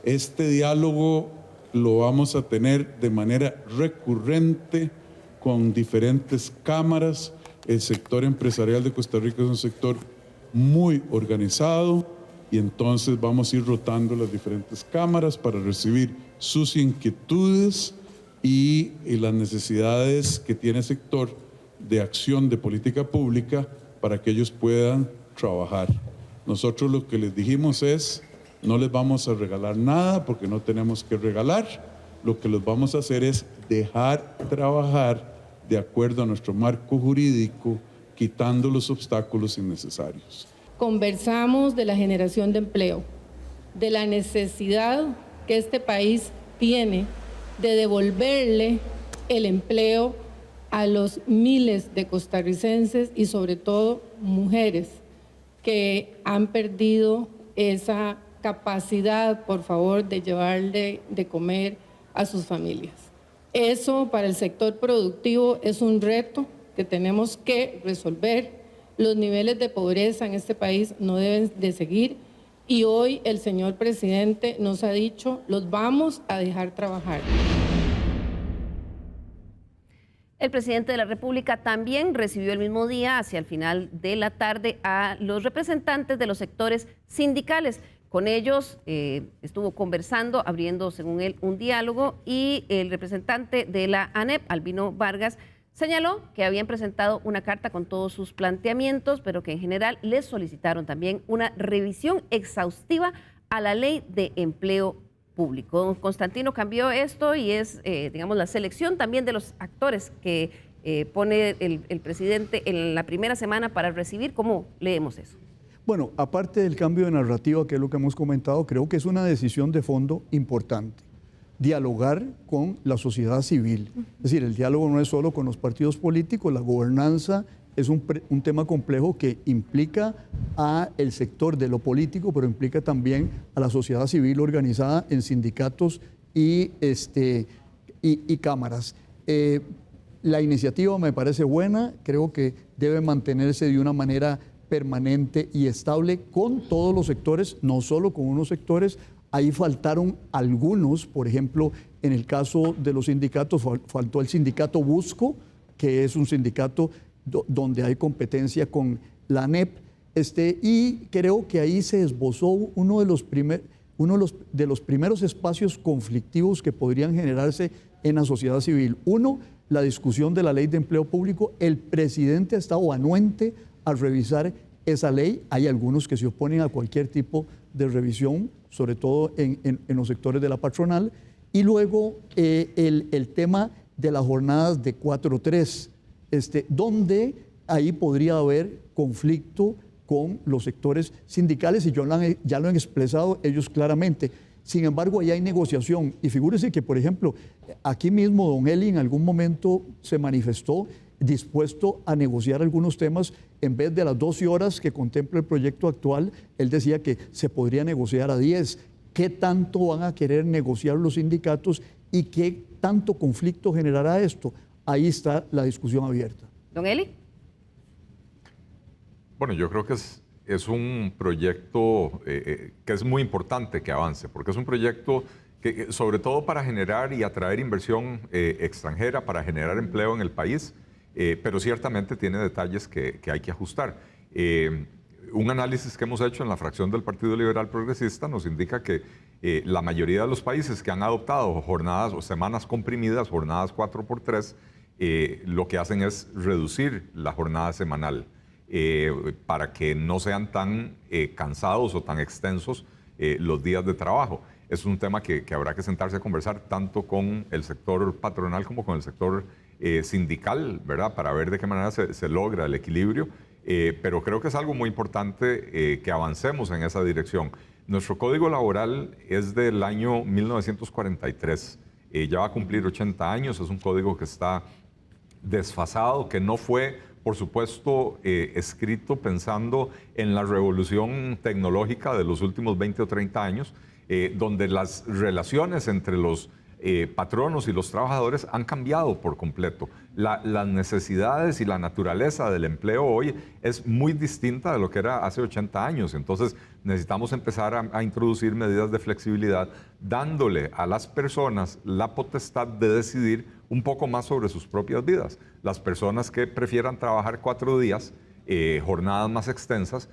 Este diálogo lo vamos a tener de manera recurrente con diferentes cámaras. El sector empresarial de Costa Rica es un sector muy organizado y entonces vamos a ir rotando las diferentes cámaras para recibir sus inquietudes y las necesidades que tiene el sector de acción de política pública para que ellos puedan trabajar. Nosotros lo que les dijimos es, no les vamos a regalar nada porque no tenemos que regalar, lo que les vamos a hacer es dejar trabajar de acuerdo a nuestro marco jurídico, quitando los obstáculos innecesarios. Conversamos de la generación de empleo, de la necesidad que este país tiene de devolverle el empleo a los miles de costarricenses y sobre todo mujeres que han perdido esa capacidad, por favor, de llevarle de comer a sus familias. Eso para el sector productivo es un reto que tenemos que resolver. Los niveles de pobreza en este país no deben de seguir y hoy el señor presidente nos ha dicho, los vamos a dejar trabajar. El presidente de la República también recibió el mismo día, hacia el final de la tarde, a los representantes de los sectores sindicales. Con ellos estuvo conversando, abriendo, según él, un diálogo y el representante de la ANEP, Albino Vargas, señaló que habían presentado una carta con todos sus planteamientos, pero que en general les solicitaron también una revisión exhaustiva a la ley de empleo público. Don Constantino cambió esto y es, digamos, la selección también de los actores que pone el presidente en la primera semana para recibir. ¿Cómo leemos eso? Bueno, aparte del cambio de narrativa, que es lo que hemos comentado, creo que es una decisión de fondo importante. Dialogar con la sociedad civil. Es decir, el diálogo no es solo con los partidos políticos, la gobernanza es un tema complejo que implica a el sector de lo político, pero implica también a la sociedad civil organizada en sindicatos y y cámaras. La iniciativa me parece buena, creo que debe mantenerse de una manera permanente y estable con todos los sectores, no solo con unos sectores. Ahí faltaron algunos, por ejemplo, en el caso de los sindicatos, faltó el sindicato Busco, que es un sindicato donde hay competencia con la ANEP, y creo que ahí se esbozó uno de los primeros espacios conflictivos que podrían generarse en la sociedad civil. Uno, la discusión de la ley de empleo público. El presidente ha estado anuente a revisar esa ley. Hay algunos que se oponen a cualquier tipo de revisión, sobre todo en los sectores de la patronal. Y luego el tema de las jornadas de 4-3, donde ahí podría haber conflicto con los sectores sindicales, y ya lo han expresado ellos claramente. Sin embargo, ahí hay negociación. Y figúrese que, por ejemplo, aquí mismo don Eli en algún momento se manifestó dispuesto a negociar algunos temas. En vez de las 12 horas que contempla el proyecto actual, él decía que se podría negociar a 10. ¿Qué tanto van a querer negociar los sindicatos y qué tanto conflicto generará esto? Ahí está la discusión abierta. Don Eli. Bueno, yo creo que es un proyecto que es muy importante que avance, porque es un proyecto que, sobre todo para generar y atraer inversión extranjera, para generar empleo en el país, pero ciertamente tiene detalles que hay que ajustar. Un análisis que hemos hecho en la fracción del Partido Liberal Progresista nos indica que la mayoría de los países que han adoptado jornadas o semanas comprimidas, jornadas 4x3, lo que hacen es reducir la jornada semanal. Para que no sean tan cansados o tan extensos los días de trabajo. Es un tema que habrá que sentarse a conversar tanto con el sector patronal como con el sector sindical, ¿verdad? Para ver de qué manera se logra el equilibrio, pero creo que es algo muy importante que avancemos en esa dirección. Nuestro código laboral es del año 1943, ya va a cumplir 80 años, es un código que está desfasado, que no fue, por supuesto, escrito pensando en la revolución tecnológica de los últimos 20 o 30 años, donde las relaciones entre los patronos y los trabajadores han cambiado por completo. Las necesidades y la naturaleza del empleo hoy es muy distinta de lo que era hace 80 años. Entonces necesitamos empezar a introducir medidas de flexibilidad, dándole a las personas la potestad de decidir un poco más sobre sus propias vidas. Las personas que prefieran trabajar 4 días, jornadas más extensas,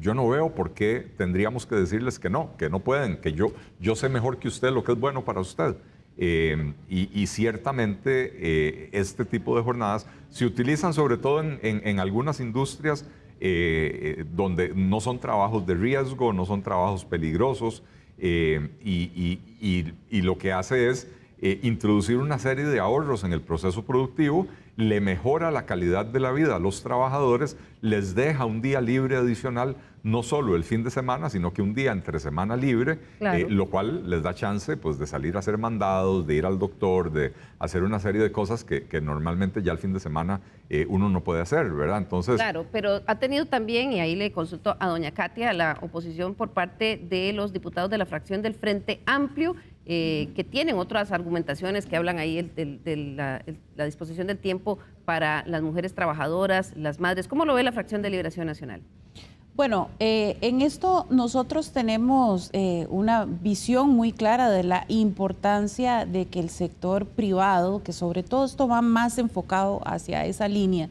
yo no veo por qué tendríamos que decirles que no pueden, que yo sé mejor que usted lo que es bueno para usted. Y ciertamente este tipo de jornadas se utilizan sobre todo en algunas industrias donde no son trabajos de riesgo, no son trabajos peligrosos, y lo que hace es introducir una serie de ahorros en el proceso productivo, le mejora la calidad de la vida a los trabajadores, les deja un día libre adicional, no solo el fin de semana, sino que un día entre semana libre, claro. Lo cual les da chance pues, de salir a hacer mandados, de ir al doctor, de hacer una serie de cosas que normalmente ya el fin de semana uno no puede hacer, ¿verdad? Entonces, claro, pero ha tenido también, y ahí le consulto a doña Katia, la oposición por parte de los diputados de la fracción del Frente Amplio, que tienen otras argumentaciones que hablan ahí de la disposición del tiempo para las mujeres trabajadoras, las madres. ¿Cómo lo ve la fracción de Liberación Nacional? Bueno, en esto nosotros tenemos una visión muy clara de la importancia de que el sector privado, que sobre todo esto va más enfocado hacia esa línea,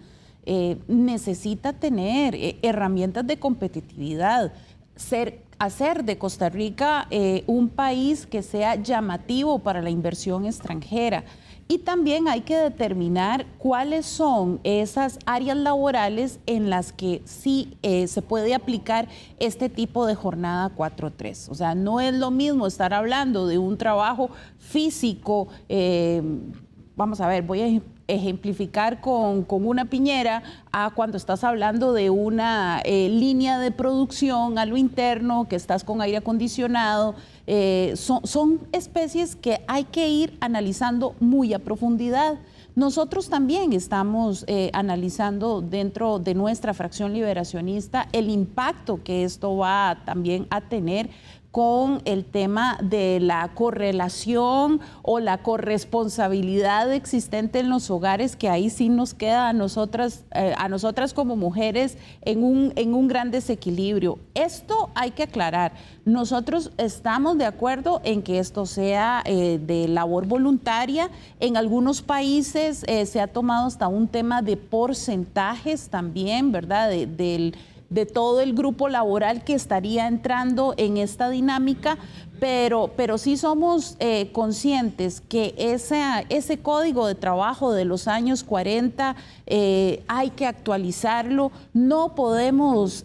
necesita tener herramientas de competitividad, hacer de Costa Rica un país que sea llamativo para la inversión extranjera. Y también hay que determinar cuáles son esas áreas laborales en las que sí se puede aplicar este tipo de jornada 4-3. O sea, no es lo mismo estar hablando de un trabajo físico, vamos a ver, voy a ejemplificar con una piñera, a cuando estás hablando de una línea de producción a lo interno, que estás con aire acondicionado. Son especies que hay que ir analizando muy a profundidad. Nosotros también estamos analizando dentro de nuestra fracción liberacionista el impacto que esto va también a tener con el tema de la correlación o la corresponsabilidad existente en los hogares, que ahí sí nos queda a nosotras como mujeres en un gran desequilibrio. Esto hay que aclarar. Nosotros estamos de acuerdo en que esto sea de labor voluntaria. En algunos países se ha tomado hasta un tema de porcentajes también, ¿verdad? De todo el grupo laboral que estaría entrando en esta dinámica, pero sí somos conscientes que ese código de trabajo de los años 40 hay que actualizarlo. No podemos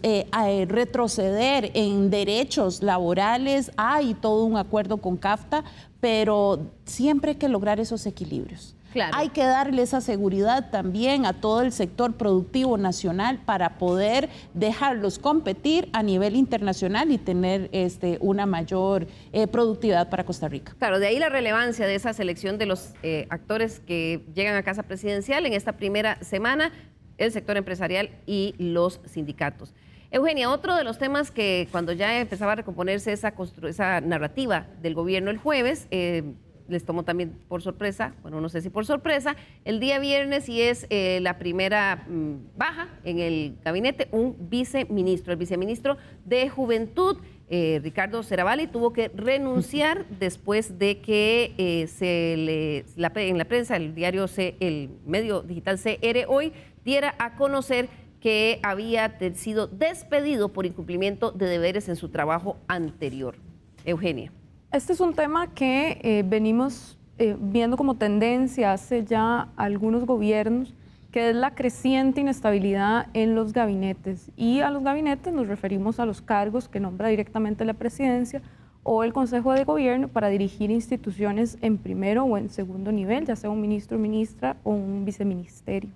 retroceder en derechos laborales. Hay todo un acuerdo con CAFTA, pero siempre hay que lograr esos equilibrios. Claro. Hay que darle esa seguridad también a todo el sector productivo nacional para poder dejarlos competir a nivel internacional y tener una mayor productividad para Costa Rica. Claro, de ahí la relevancia de esa selección de los actores que llegan a Casa Presidencial en esta primera semana, el sector empresarial y los sindicatos. Eugenia, otro de los temas que cuando ya empezaba a recomponerse esa narrativa del gobierno el jueves, les tomó también por sorpresa, bueno, no sé si por sorpresa, el día viernes, y es la primera baja en el gabinete, un viceministro, el viceministro de Juventud, Ricardo Seravalli, tuvo que renunciar después de que en la prensa, el medio digital CR Hoy, diera a conocer que había sido despedido por incumplimiento de deberes en su trabajo anterior. Eugenia. Este es un tema que venimos viendo como tendencia hace ya algunos gobiernos, que es la creciente inestabilidad en los gabinetes. Y a los gabinetes nos referimos a los cargos que nombra directamente la presidencia o el Consejo de Gobierno para dirigir instituciones en primero o en segundo nivel, ya sea un ministro, ministra o un viceministerio.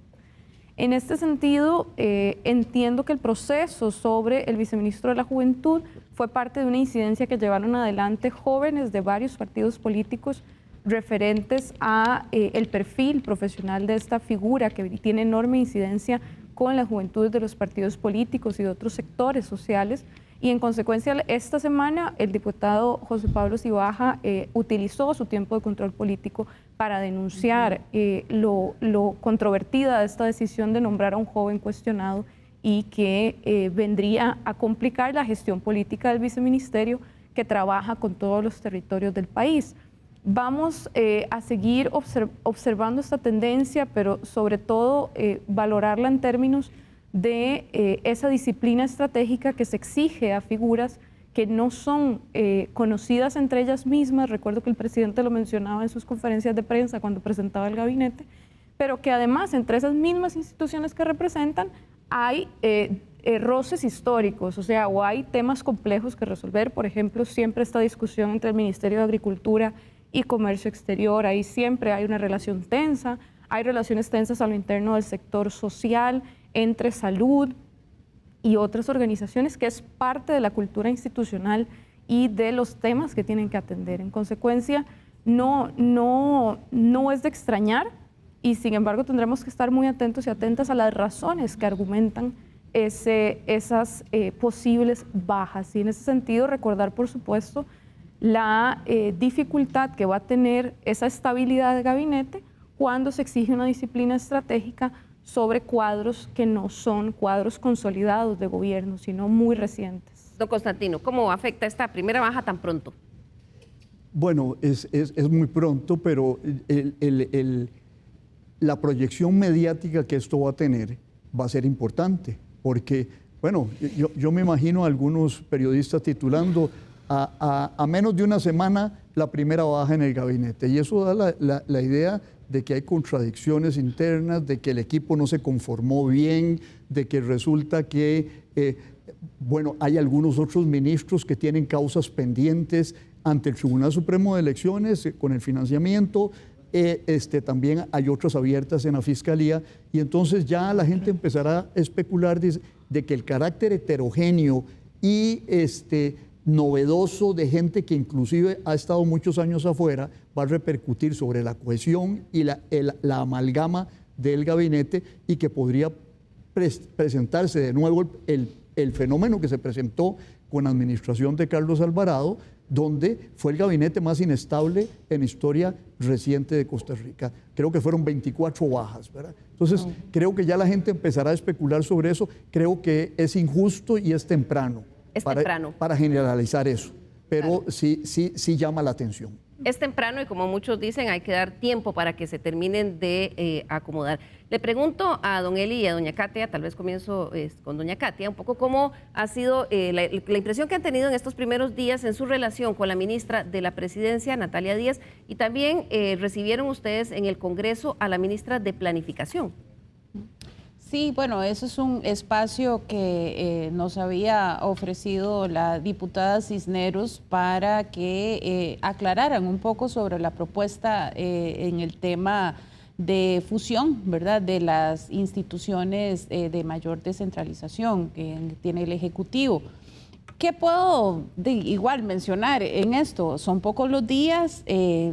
En este sentido, entiendo que el proceso sobre el viceministro de la Juventud fue parte de una incidencia que llevaron adelante jóvenes de varios partidos políticos referentes a el perfil profesional de esta figura que tiene enorme incidencia con las juventudes de los partidos políticos y de otros sectores sociales. Y en consecuencia, esta semana el diputado José Pablo Cibaja utilizó su tiempo de control político para denunciar lo controvertida de esta decisión de nombrar a un joven cuestionado y que vendría a complicar la gestión política del viceministerio que trabaja con todos los territorios del país. Vamos a seguir observando esta tendencia, pero sobre todo valorarla en términos de esa disciplina estratégica que se exige a figuras que no son conocidas entre ellas mismas. Recuerdo que el presidente lo mencionaba en sus conferencias de prensa cuando presentaba el gabinete, pero que además entre esas mismas instituciones que representan hay roces históricos, o sea, o hay temas complejos que resolver. Por ejemplo, siempre esta discusión entre el Ministerio de Agricultura y Comercio Exterior, ahí siempre hay una relación tensa, hay relaciones tensas a lo interno del sector social, entre salud y otras organizaciones, que es parte de la cultura institucional y de los temas que tienen que atender. En consecuencia, no es de extrañar, y sin embargo tendremos que estar muy atentos y atentas a las razones que argumentan esas posibles bajas. Y en ese sentido, recordar, por supuesto, la dificultad que va a tener esa estabilidad de gabinete cuando se exige una disciplina estratégica sobre cuadros que no son cuadros consolidados de gobierno, sino muy recientes. Don Constantino, ¿cómo afecta esta primera baja tan pronto? Bueno, es muy pronto, pero la proyección mediática que esto va a tener va a ser importante, porque, bueno, yo me imagino a algunos periodistas titulando a menos de una semana la primera baja en el gabinete, y eso da la idea de que hay contradicciones internas, de que el equipo no se conformó bien, de que resulta que, bueno, hay algunos otros ministros que tienen causas pendientes ante el Tribunal Supremo de Elecciones con el financiamiento, también hay otras abiertas en la Fiscalía, y entonces ya la gente empezará a especular de que el carácter heterogéneo y novedoso de gente que inclusive ha estado muchos años afuera va a repercutir sobre la cohesión y la amalgama del gabinete, y que podría presentarse de nuevo el el fenómeno que se presentó con la administración de Carlos Alvarado, donde fue el gabinete más inestable en historia reciente de Costa Rica. Creo que fueron 24 bajas, ¿verdad? Entonces, creo que ya la gente empezará a especular sobre eso. Creo que es injusto y es temprano. Para generalizar eso. Pero sí llama la atención. Es temprano y como muchos dicen, hay que dar tiempo para que se terminen de acomodar. Le pregunto a don Eli y a doña Katia, tal vez comienzo con doña Katia, un poco cómo ha sido la impresión que han tenido en estos primeros días en su relación con la ministra de la Presidencia, Natalia Díaz, y también recibieron ustedes en el Congreso a la ministra de Planificación. Sí, bueno, eso es un espacio que nos había ofrecido la diputada Cisneros para que aclararan un poco sobre la propuesta en el tema de fusión, ¿verdad?, de las instituciones de mayor descentralización que tiene el Ejecutivo. ¿Qué puedo igual mencionar en esto? Son pocos los días,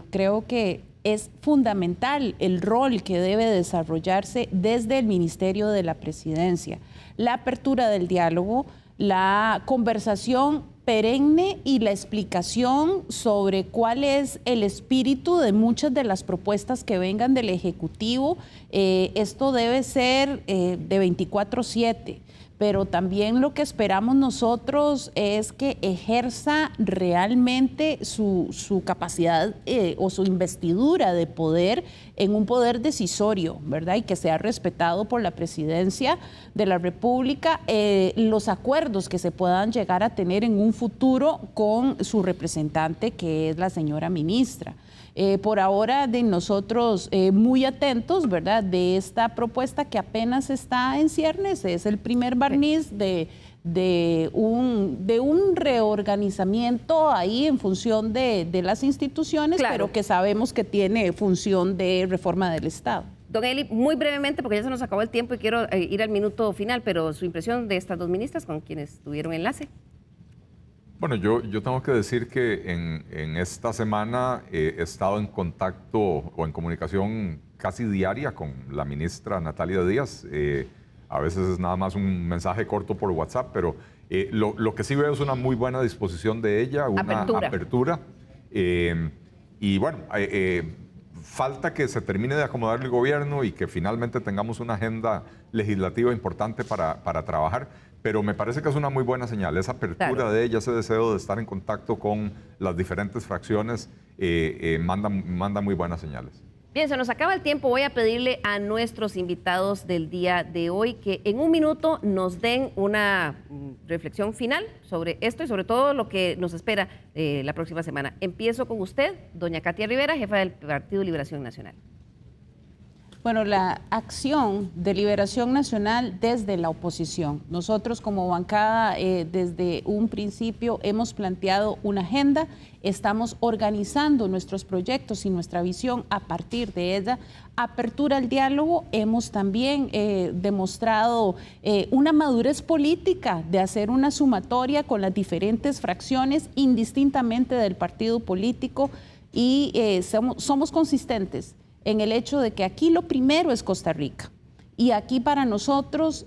creo que es fundamental el rol que debe desarrollarse desde el Ministerio de la Presidencia. La apertura del diálogo, la conversación perenne y la explicación sobre cuál es el espíritu de muchas de las propuestas que vengan del Ejecutivo. Esto debe ser de 24/7. Pero también lo que esperamos nosotros es que ejerza realmente su capacidad o su investidura de poder en un poder decisorio, ¿verdad? Y que sea respetado por la Presidencia de la República los acuerdos que se puedan llegar a tener en un futuro con su representante, que es la señora ministra. Por ahora, de nosotros muy atentos, ¿verdad?, de esta propuesta que apenas está en ciernes. Es el primer barniz de un reorganizamiento ahí en función de las instituciones, claro, pero que sabemos que tiene función de reforma del Estado. Don Eli, muy brevemente, porque ya se nos acabó el tiempo y quiero ir al minuto final, pero su impresión de estas dos ministras con quienes tuvieron enlace. Bueno, yo tengo que decir que en esta semana he estado en contacto o en comunicación casi diaria con la ministra Natalia Díaz. A veces es nada más un mensaje corto por WhatsApp, pero lo que sí veo es una muy buena disposición de ella, una apertura. Y bueno, falta que se termine de acomodar el gobierno y que finalmente tengamos una agenda legislativa importante para trabajar. Pero me parece que es una muy buena señal, esa apertura de ella, ese deseo de estar en contacto con las diferentes fracciones, manda muy buenas señales. Bien, se nos acaba el tiempo. Voy a pedirle a nuestros invitados del día de hoy que en un minuto nos den una reflexión final sobre esto y sobre todo lo que nos espera la próxima semana. Empiezo con usted, doña Katia Rivera, jefa del Partido Liberación Nacional. Bueno, la acción de Liberación Nacional desde la oposición. Nosotros como bancada desde un principio hemos planteado una agenda, estamos organizando nuestros proyectos y nuestra visión a partir de ella. Apertura al diálogo, hemos también demostrado una madurez política de hacer una sumatoria con las diferentes fracciones indistintamente del partido político y somos consistentes en el hecho de que aquí lo primero es Costa Rica y aquí para nosotros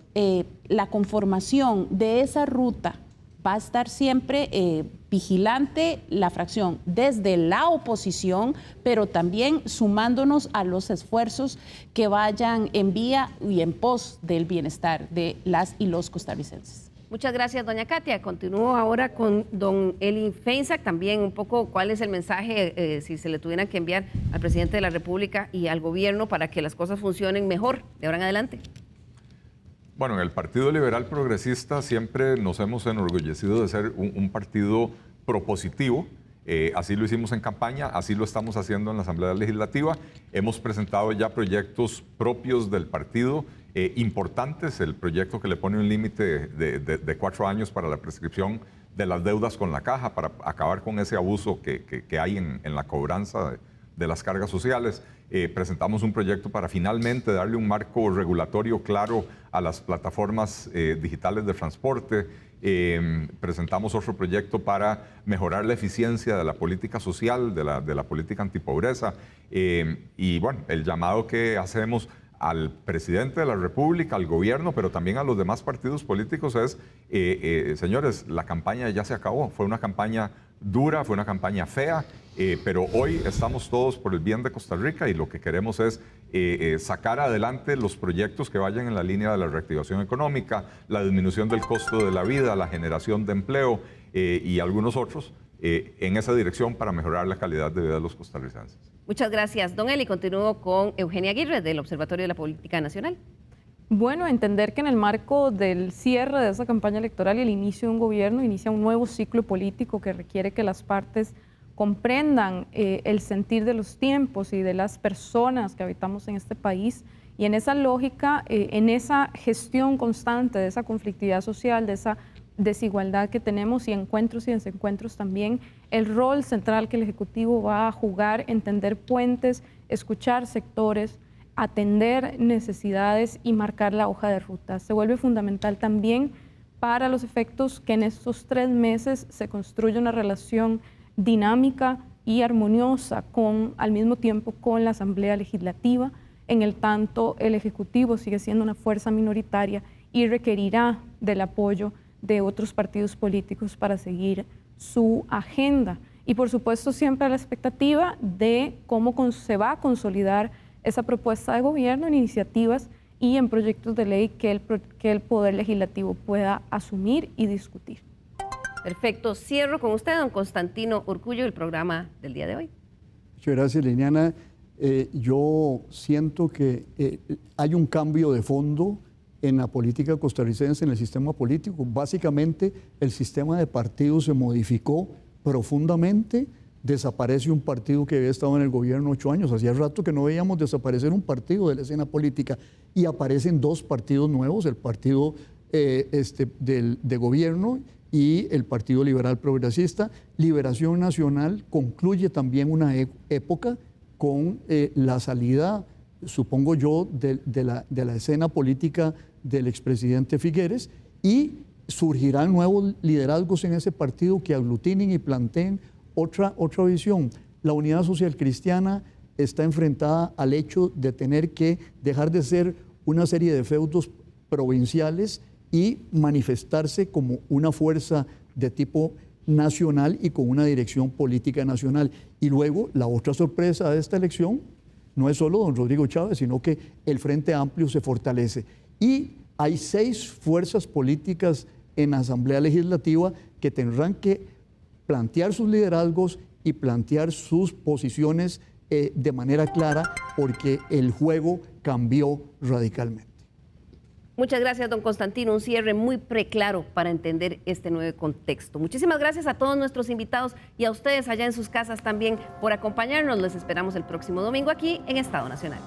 la conformación de esa ruta va a estar siempre vigilante la fracción desde la oposición, pero también sumándonos a los esfuerzos que vayan en vía y en pos del bienestar de las y los costarricenses. Muchas gracias, doña Katia. Continúo ahora con don Eli Feinsack, también un poco cuál es el mensaje, si se le tuvieran que enviar al presidente de la República y al gobierno para que las cosas funcionen mejor de ahora en adelante. Bueno, en el Partido Liberal Progresista siempre nos hemos enorgullecido de ser un partido propositivo. Así lo hicimos en campaña, así lo estamos haciendo en la Asamblea Legislativa. Hemos presentado ya proyectos propios del partido, importantes, el proyecto que le pone un límite de 4 años para la prescripción de las deudas con la caja, para acabar con ese abuso que hay en la cobranza de las cargas sociales. Presentamos un proyecto para finalmente darle un marco regulatorio claro a las plataformas digitales de transporte. Presentamos otro proyecto para mejorar la eficiencia de la política social, de la política antipobreza. Y bueno, el llamado que hacemos al presidente de la República, al gobierno, pero también a los demás partidos políticos es, señores, la campaña ya se acabó. Fue una campaña dura, fue una campaña fea, pero hoy estamos todos por el bien de Costa Rica y lo que queremos es sacar adelante los proyectos que vayan en la línea de la reactivación económica, la disminución del costo de la vida, la generación de empleo y algunos otros en esa dirección para mejorar la calidad de vida de los costarricenses. Muchas gracias, don Eli. Continúo con Eugenia Aguirre, del Observatorio de la Política Nacional. Bueno, entender que en el marco del cierre de esa campaña electoral y el inicio de un gobierno, inicia un nuevo ciclo político que requiere que las partes comprendan el sentir de los tiempos y de las personas que habitamos en este país. Y en esa lógica, en esa gestión constante de esa conflictividad social, de esa desigualdad que tenemos y encuentros y desencuentros también, el rol central que el Ejecutivo va a jugar, entender puentes, escuchar sectores, atender necesidades y marcar la hoja de ruta. Se vuelve fundamental también para los efectos que en estos 3 meses se construya una relación dinámica y armoniosa al mismo tiempo con la Asamblea Legislativa. En el tanto, el Ejecutivo sigue siendo una fuerza minoritaria y requerirá del apoyo de otros partidos políticos para seguir su agenda. Y por supuesto siempre a la expectativa de cómo se va a consolidar esa propuesta de gobierno en iniciativas y en proyectos de ley que el Poder Legislativo pueda asumir y discutir. Perfecto. Cierro con usted, don Constantino Urcullo, el programa del día de hoy. Muchas gracias, Liliana. Yo siento que hay un cambio de fondo en la política costarricense, en el sistema político. Básicamente, el sistema de partidos se modificó profundamente. Desaparece un partido que había estado en el gobierno 8 años. Hacía rato que no veíamos desaparecer un partido de la escena política y aparecen 2 partidos nuevos, el partido de gobierno y el Partido Liberal Progresista. Liberación Nacional concluye también una época con la salida, supongo yo, de la escena política del expresidente Figueres, y surgirán nuevos liderazgos en ese partido que aglutinen y planteen otra visión. La Unidad Social Cristiana está enfrentada al hecho de tener que dejar de ser una serie de feudos provinciales y manifestarse como una fuerza de tipo nacional y con una dirección política nacional. Y luego, la otra sorpresa de esta elección no es solo don Rodrigo Chávez, sino que el Frente Amplio se fortalece. Y hay 6 fuerzas políticas en la Asamblea Legislativa que tendrán que plantear sus liderazgos y plantear sus posiciones de manera clara, porque el juego cambió radicalmente. Muchas gracias, don Constantino. Un cierre muy preclaro para entender este nuevo contexto. Muchísimas gracias a todos nuestros invitados y a ustedes allá en sus casas también por acompañarnos. Les esperamos el próximo domingo aquí en Estado Nacional.